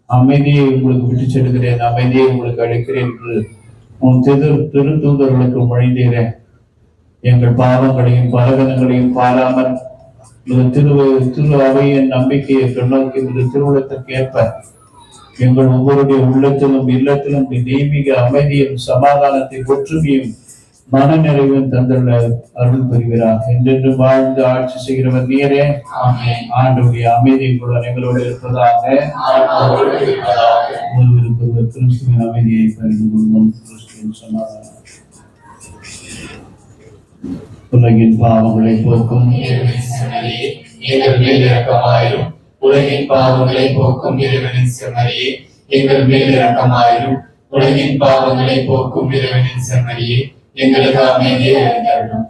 Speaker 1: அமைதியை உங்களுக்கு விட்டு செல்கிறேன், அமைதியை உங்களுக்கு அளிக்கிறேன் என்று உன் திருத்தூதர்களுக்கு மொழிந்தீரேன். எங்கள் பாவங்களையும் பலகனங்களையும் பாராமல் திரு அவையின் நம்பிக்கையை கண்ணோக்கி திருவுளத்திற்கு ஏற்ப எங்கள் ஒவ்வொருடைய உள்ளத்திலும் இல்லத்திலும் தெய்வீக அமைதியும் சமாதானத்தை ஒற்றுமையும் மன நிறைவும் தந்துள்ள அருள் புரிகிறார். என்றென்று வாழ்ந்து ஆட்சி செய்கிறவர் நீரே. ஆண்டவருடைய அமைதி கூட எங்களோடு இருப்பதாக. கிறிஸ்துவின் அமைதியை பறிந்து கொள்வோம். கிறிஸ்துவின் சமாதானம் உலகின் பாவங்களை போக்கும்
Speaker 3: எங்கள் மேல் இரக்கமாயிரும். உலகின் பாவங்களை போக்கும் இறைவனின் செம்மறியே எங்கள் மேல் இரக்கமாயிரும். உலகின் பாவங்களை போக்கும் இறைவனின் செம்மறியே எங்களுக்கு அமைதியை அளித்தருளும்.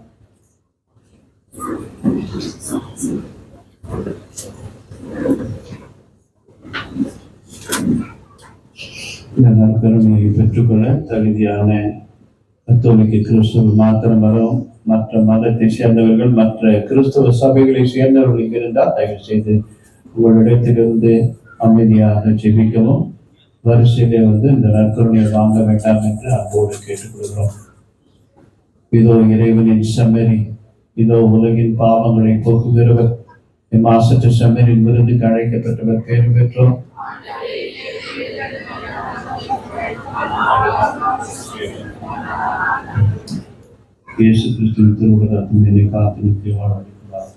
Speaker 1: இந்த நற்கருணையை பெற்றுக்கொள்ள தகுதியான கத்தோலிக்க கிறிஸ்துவ மாத்திரமரும் மற்ற மதத்தை சேர்ந்தவர்கள் மற்ற கிறிஸ்துவ சபைகளை சேர்ந்தவர்களுக்கு இருந்தால் தயவு செய்து உங்களிடத்திலிருந்து அமைதியாக ஜெபிக்கவும் வரிசையிலே இந்த நற்கருணையை வாங்க வேண்டாம் என்று அன்போடு கேட்டுக்கொள்கிறோம். இதோ இறைவனின் செம்மறி, இதோ உலகின் பாவங்களை போக்குகிறவர், மாசற்ற செம்மறின் விருதுக்கு அழைக்கப்பட்டவர் பேர் பெற்றோம். இயேசு கிறிஸ்துவின் திருவுலகத்தில் என்னை காத்து நிறுத்தி வாழ்வழிக்கிறார்.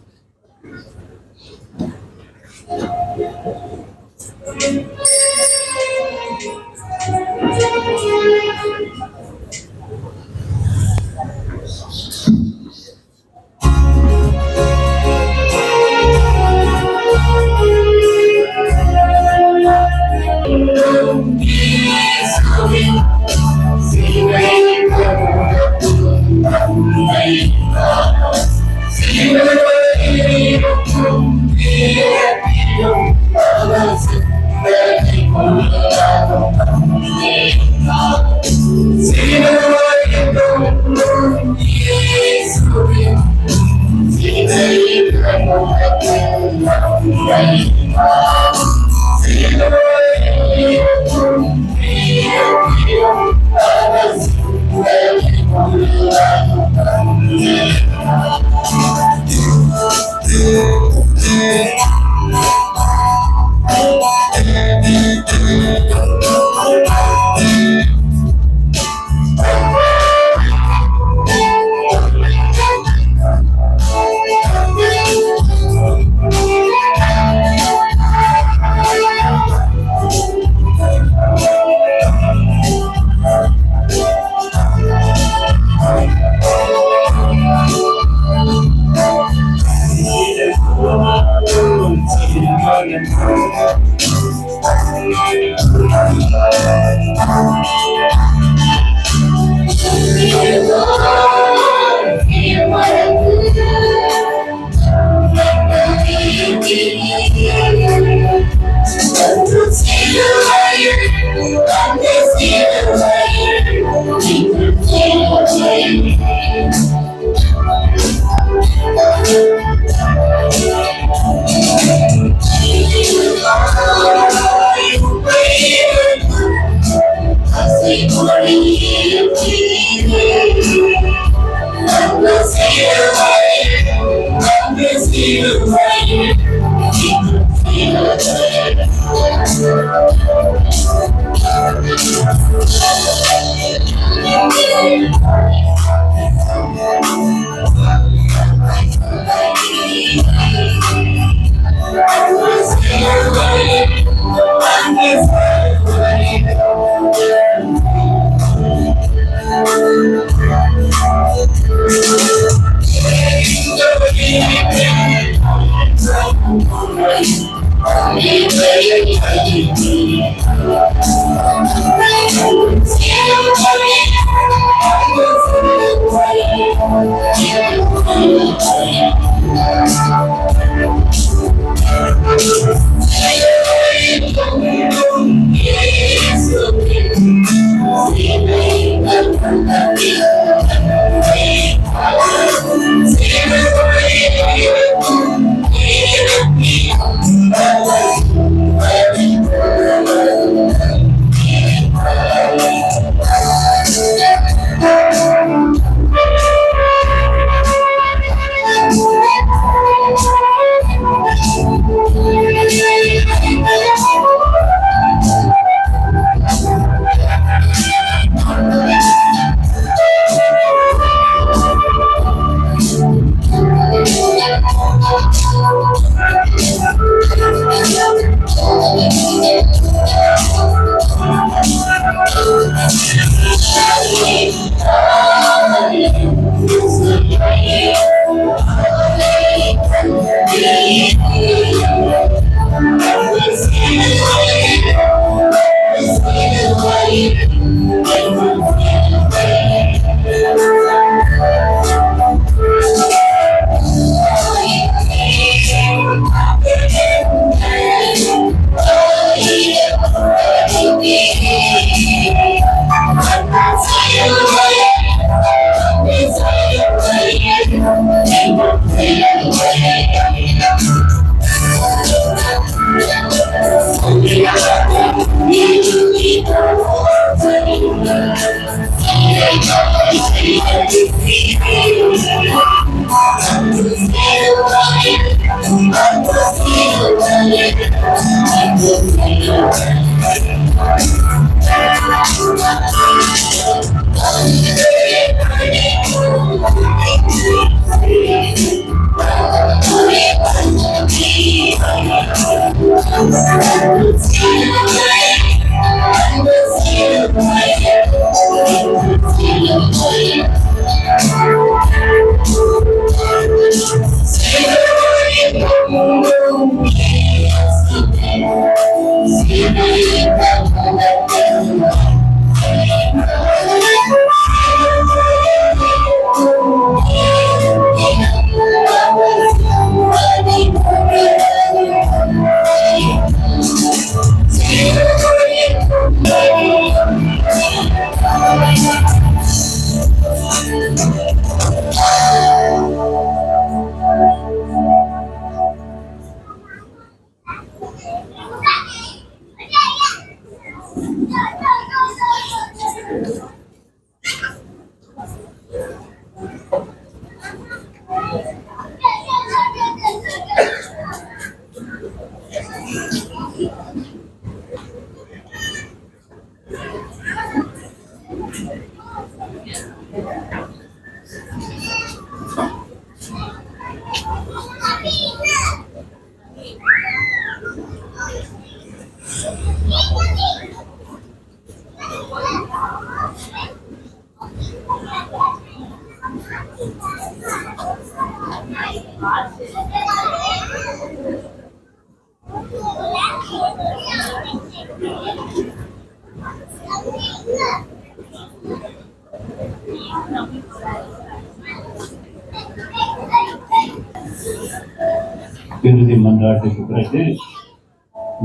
Speaker 1: இறுதி மன்றாட்டுக்கு பிறகு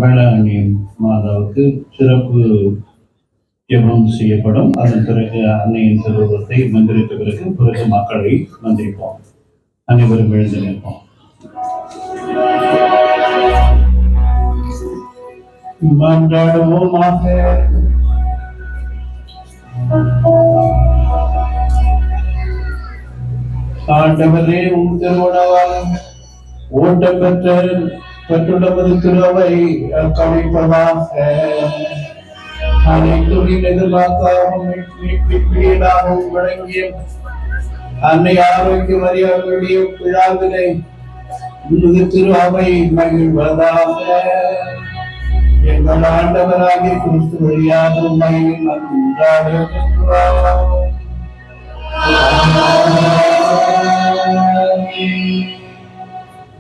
Speaker 1: வேளாங்கண்ணி மாதாவுக்கு சிறப்பு ஜெபம் செய்யப்படும். அதன் பிறகு அன்னையின் திருவுருவத்தை மந்திரித்த பிறகு மக்களை மந்திரிப்போம். அனைவரும் எழுந்து நிற்போம். மன்றாடுவோமாக. ஆண்டவரே, உம் திருவுணவாலும் ஓட்டம் பெற்றுள்ளவது திருவை கழிப்பதாக. அனைத்துடன் எதிர்பார்க்காகவும் மீட்பிற்குரியதாகவும் வழங்கிய அன்னை ஆரோக்கிய மரியாதையுடைய விழாவினை திரு அவை மகிழ்வதாக. எங்கள் ஆண்டவராகிய கிறிஸ்து வழியாக உண்மையில் மன்றாடுகிறோம்.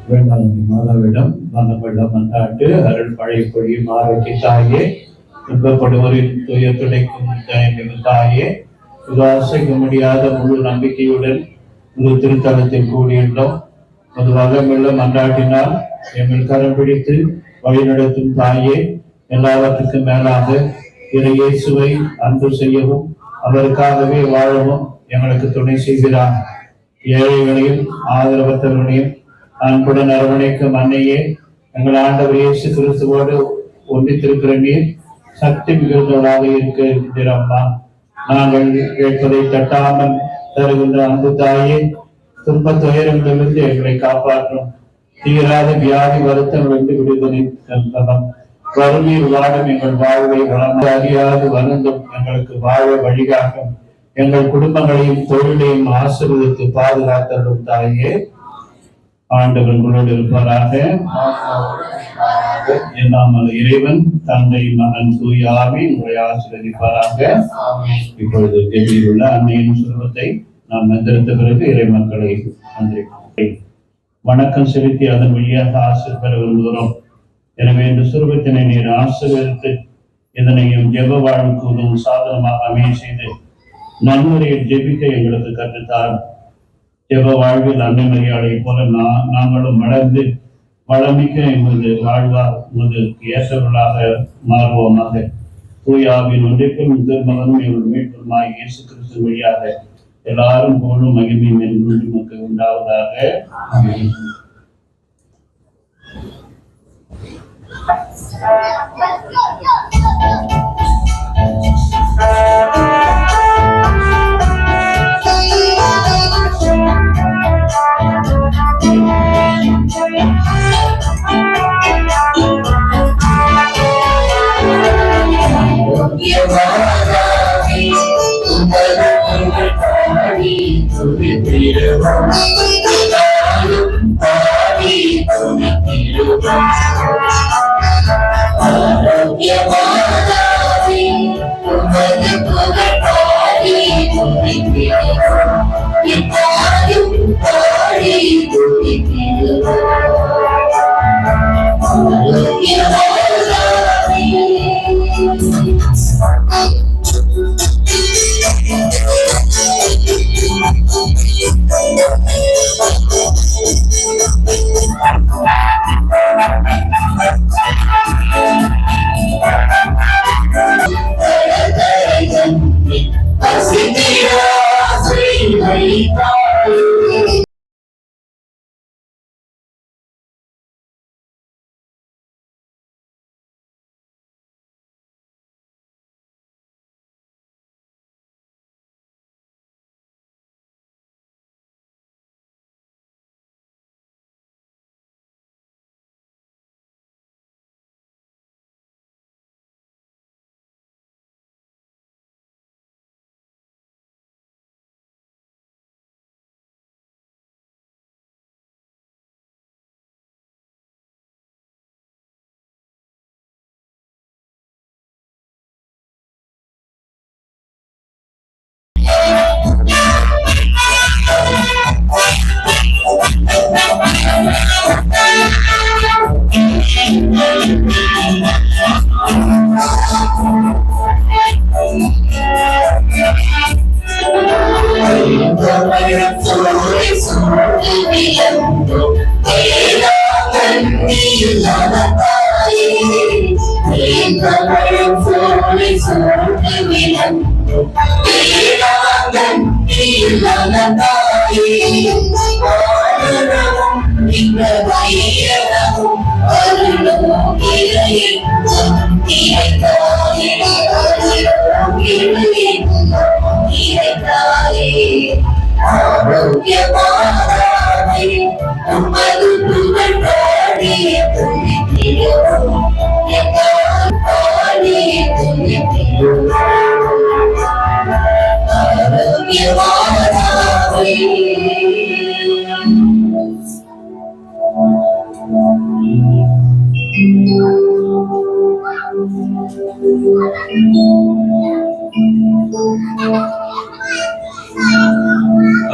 Speaker 1: வேளாங்கண்ணி மாதாவிடம் வந்தபள்ள மன்றாட்டு அருள் பழைய பொழியும் ஆரோக்கிய தாயே, துன்பப்படுவோரின் துயர் துடைக்கும் தாயே, அசைக்க முடியாத முழு நம்பிக்கையுடன் உங்கள் திருத்தலத்தில் கூடியுள்ளோம். அது வளமுள்ள மன்றாட்டினால் எங்கள் கரம் பிடித்து வழிநடத்தும் தாயே, எல்லாவற்றுக்கும் மேலாக இயேசுவை அன்பு செய்யவும் அவருக்காகவே வாழவும் எங்களுக்கு துணை செய்கிறார். ஏழைகளையும் ஆதரவற்றவர்களையும் அன்புடன் அரவணைக்கும் அன்னையே, எங்கள் ஆண்டவர் இயேசு கிறிஸ்துவோடு ஒன்றித்திருக்கிற நீர் சக்தி மிகுந்தவளாக இருக்கிறோம்மா. நாங்கள் கேட்பதை தட்டாமல் தருகின்ற அன்பு தாயே, துன்ப துயரங்களிலிருந்து எங்களை காப்பாற்றும். தீராத வியாதி வருத்தங்களிலிருந்து விடுதலை தந்தனம். வறுமையில் வாடும் எங்கள் வாழ்வை வளர்ந்து அறியாது வருந்தும் எங்களுக்கு வாழ வழிகாட்டும். எங்கள் குடும்பங்களையும் தொழிலையும் ஆசீர்வதித்து பாதுகாத்தலும் தாயே. ஆண்டவர் உங்களோடு இருப்பாராக. என்னாமல் இறைவன் தந்தை மகன் தூய ஆவி உங்களை ஆசீர்வதிப்பாராக. இப்பொழுது டெல்லியில் உள்ள அன்னையின் சுரூபத்தை நாம் மந்திரித்த பிறகு இறை மக்களை மந்திரிப்போம். வணக்கம் செலுத்தி அதன் வழியாக ஆசீர் பெற விரும்புகிறோம். எனவே இந்த சுரூபத்தினை நீர் ஆசீர்வதித்து இதனையும் ஜெப வாழ்வுக்கு உதவும் சாதனமாக அமைய செய்து நன்முறையில் ஜெபிக்க எங்களுக்கு கற்றுத்தார். ஜெப வாழ்வில் அன்னை மரியாதை போல நாங்களும் வளர்ந்து வளமிக்க எமது வாழ்வார் உமது ஏற்றவர்களாக மாறுவோமாக. தூயாவின் ஒன்றிற்கும் திருமகனும் எங்கள் மீட்புமாய் இயேசு கிறிஸ்து வழியாக எல்லாரும் போலும் மகிமை நமக்கு உண்டாவதாக.
Speaker 3: ஆமென்.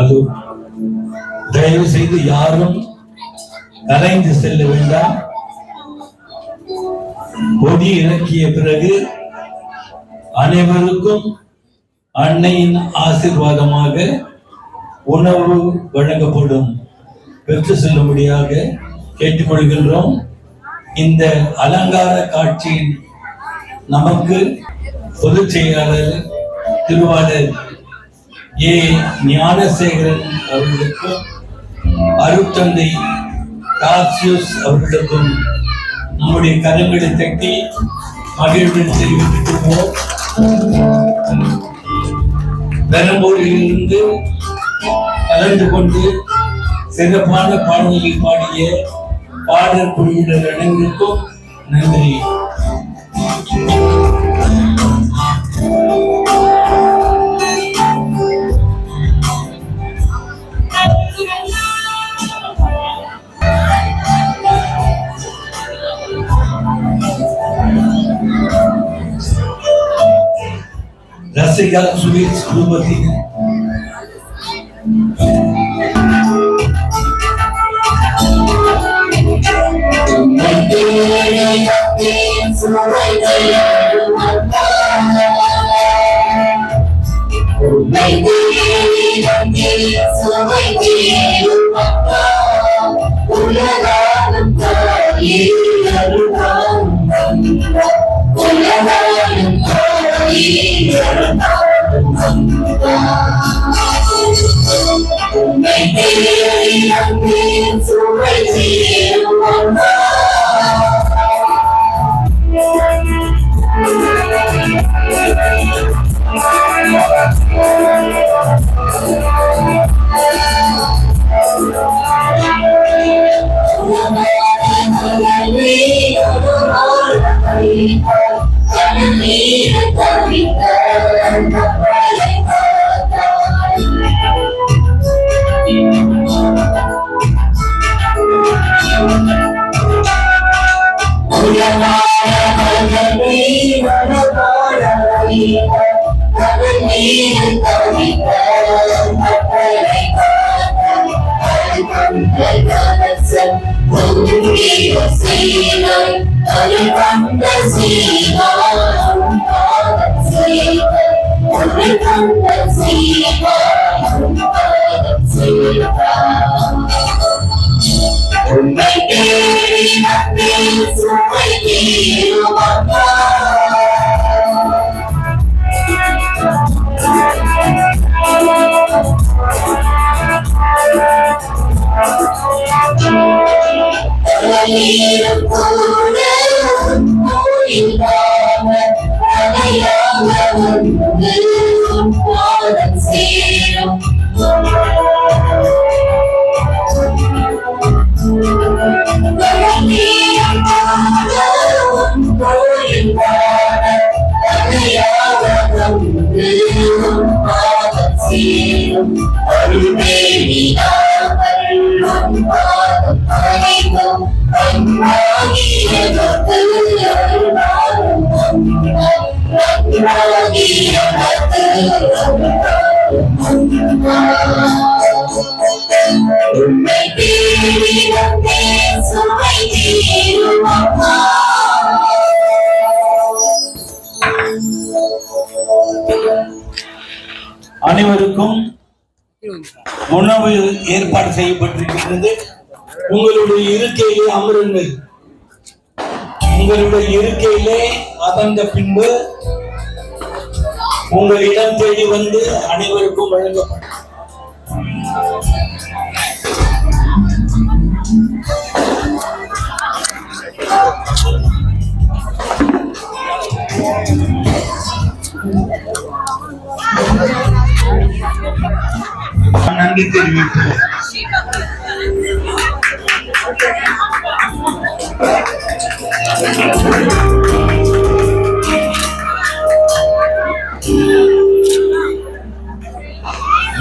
Speaker 8: அது தயவு செய்து யாரும் கலைந்து செல்ல வேண்டாம். கொடி இறக்கிய பிறகு அனைவருக்கும் அன்னையின் ஆசீர்வாதமாக உணவு வழங்கப்படும். பெற்று செல்லும்படியாக கேட்டுக்கொள்கின்றோம். இந்த அலங்கார காட்சியின் நமக்கு பொதுச் செயலாளர் திருவாளர் ஏ ஞானசேகரன் அவர்களுக்கும் அருட்தந்தை காசியூஸ் அவர்களுக்கும் நம்முடைய கரங்களை தட்டி மகிழ்வுடன் தெரிவித்துள்ளோம். பெரம்பூரிலிருந்து கலந்து கொண்டு சிறப்பான பாடல்களை பாடிய பாடல் குழுவினர் அனைவருக்கும் நன்றி. ரசிகா ஸ்வீட்ஸ் குடும்பத்தின்
Speaker 3: உலகம்
Speaker 8: அனைவருக்கும் உணவு ஏற்பாடு செய்யப்பட்டிருக்கிறது. உங்களுடைய இருக்கையிலே அமருங்கள். உங்களுடைய இருக்கையிலே அமர்ந்த பின்பு உங்கள் இடம் தேடி வந்து அனைவருக்கும் வழங்கப்படும். நன்றி தெரிவிக்கிறேன்.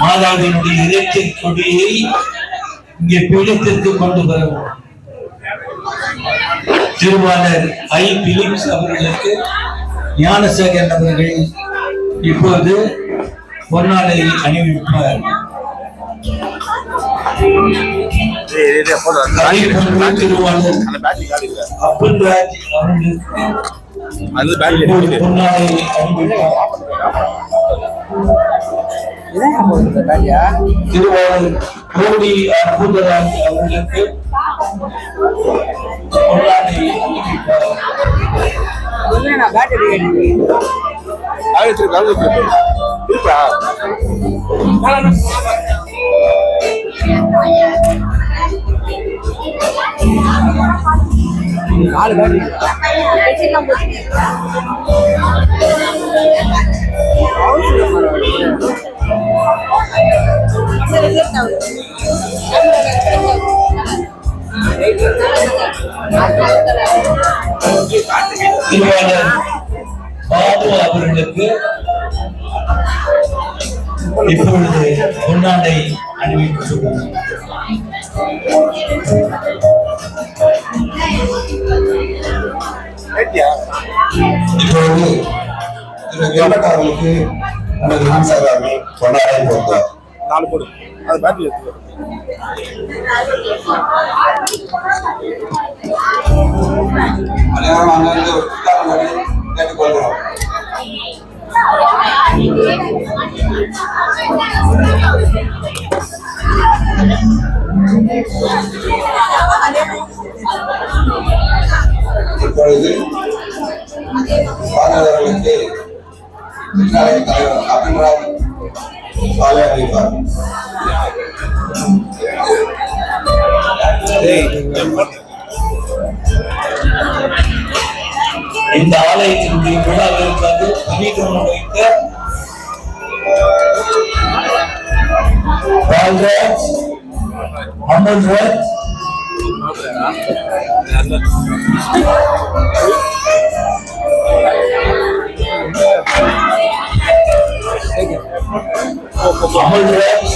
Speaker 8: மாதாவினுடைய இலக்கிய கொடியை இங்கே பீடத்திற்கு கொண்டு வரவும் திருவாளர் ஐ. பிலிப்ஸ் அவர்களுக்கு ஞானசேகரன் அவர்கள் இப்போது பொன்னாடை அணிவிப்பார். திருவாளர் அப்பன்ராஜ் அவர்களுக்கு பொன்னாடை அணிவிப்பார். திருவாளர் கோடி அற்புதராஜ் அவர்களுக்கு பொன்னாடை அணிவிப்பார். திருவாளர் பாபு அவர்களுக்கு இப்பொழுது பொன்னாடை அணிவிக்கப்பட்டுள்ளது.
Speaker 9: இப்பொழுது திரு வெங்கட் அவர்களுக்கு நமது விமர்சகர் அவர்கள் பொன்னாடை போட்டார். 4 போடு. அது பேட்டரி எடுத்து அனைவரும் அங்கிருந்து கேட்டுக்கொள்கிறோம். இப்பொழுது பாடகர்களுக்கு தலைவர் அப்பன்ராஜ் சாலை அறிவிப்பார்.
Speaker 8: இந்த ஆலயத்தினுடைய விழாவிற்காக பணிக்கொண்டு வைத்த பால்ராஜ், அமல்ராஜ், அமல்ராஜ்,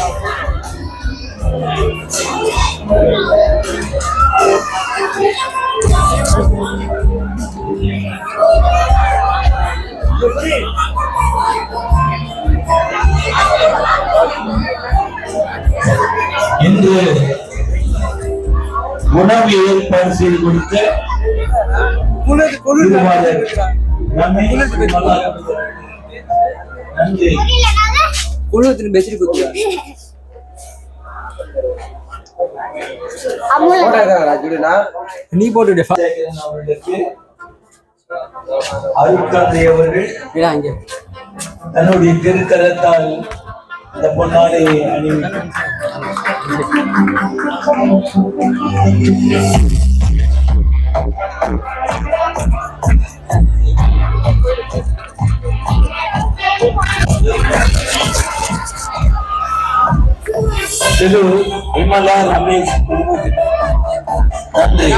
Speaker 8: இன்று உணவு ஏற்பாடு செய்து கொடுத்த திருவாளர் நன்றி.
Speaker 10: நீ போட்டு
Speaker 8: அவர்களுக்கு அருட்தந்தை அவர்கள் தன்னுடைய திருக்கரத்தால் இந்த பொன்னாடை அணிவித்தார். திரு விமலா ரமேஷ் நன்றி.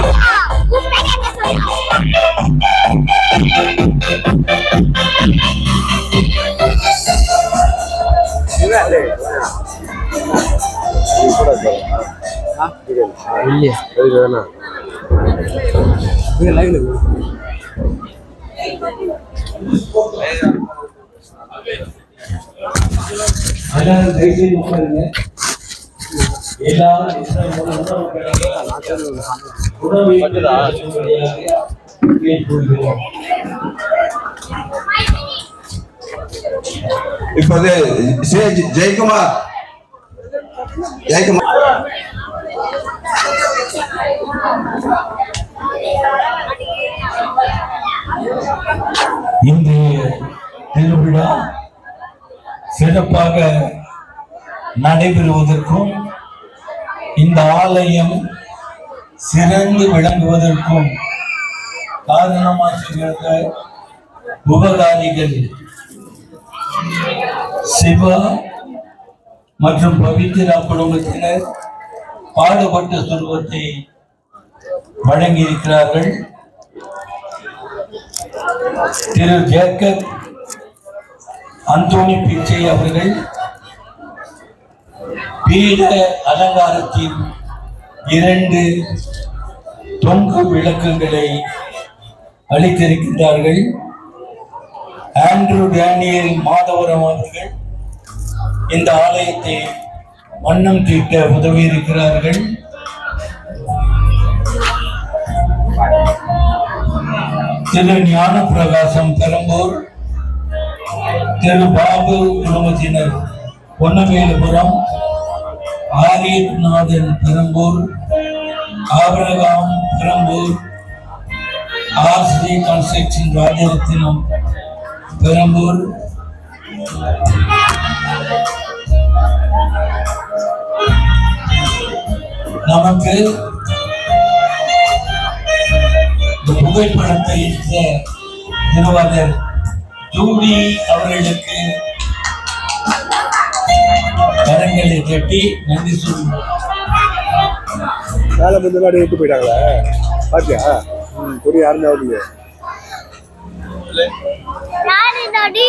Speaker 8: எல்லாரும் தயவுசெய்து உட்காருங்க. எல்லாரும்
Speaker 9: இப்போது ஜெயக்குமார்
Speaker 8: இன்றைய திருவிழா சிறப்பாக நடைபெறுவதற்கும் இந்த ஆலயம் சிறந்து விளங்குவதற்கும் காரணமாக இருந்த உபகாரிகள் சிவா மற்றும் பவித்ரா குடும்பத்தினர் பாடுபட்ட சுருவத்தை வழங்கியிருக்கிறார்கள். திரு ஜேக்கப் அந்தோணி பிச்சை அவர்கள் பீட அலங்காரத்தின் 2 தொங்கு விளக்குகளை அளித்திருக்கின்றார்கள். ஆண்ட்ரூ டேனியல் மாதவரம் அவர்கள் இந்த ஆலயத்தை வண்ணம் தீட்ட உதவி இருக்கிறார்கள். திரு ஞான பிரகாசம் பெரம்பூர், திரு பாபு குடும்பத்தினர் பொன்னவேலுபுரம், ஆரியநாதன் பெரம்பூர், ஆபரகாம் பெரம்பூர், ஆர்ஸ்ரீ கன்ஸ்ட்ரக்ஷன் ராஜரத்தினம் பெரம்பூர், நமக்கு புகைப்படத்தை திருவாளர் ஜூடி அவர்களுக்கு கரங்களை கட்டி நன்றி சொல்லுவோம்.
Speaker 10: வேலை முன்னாடி விட்டு போயிட்டாங்களா பாத்தியா? புரிய யாருமே வரலையே. வந்து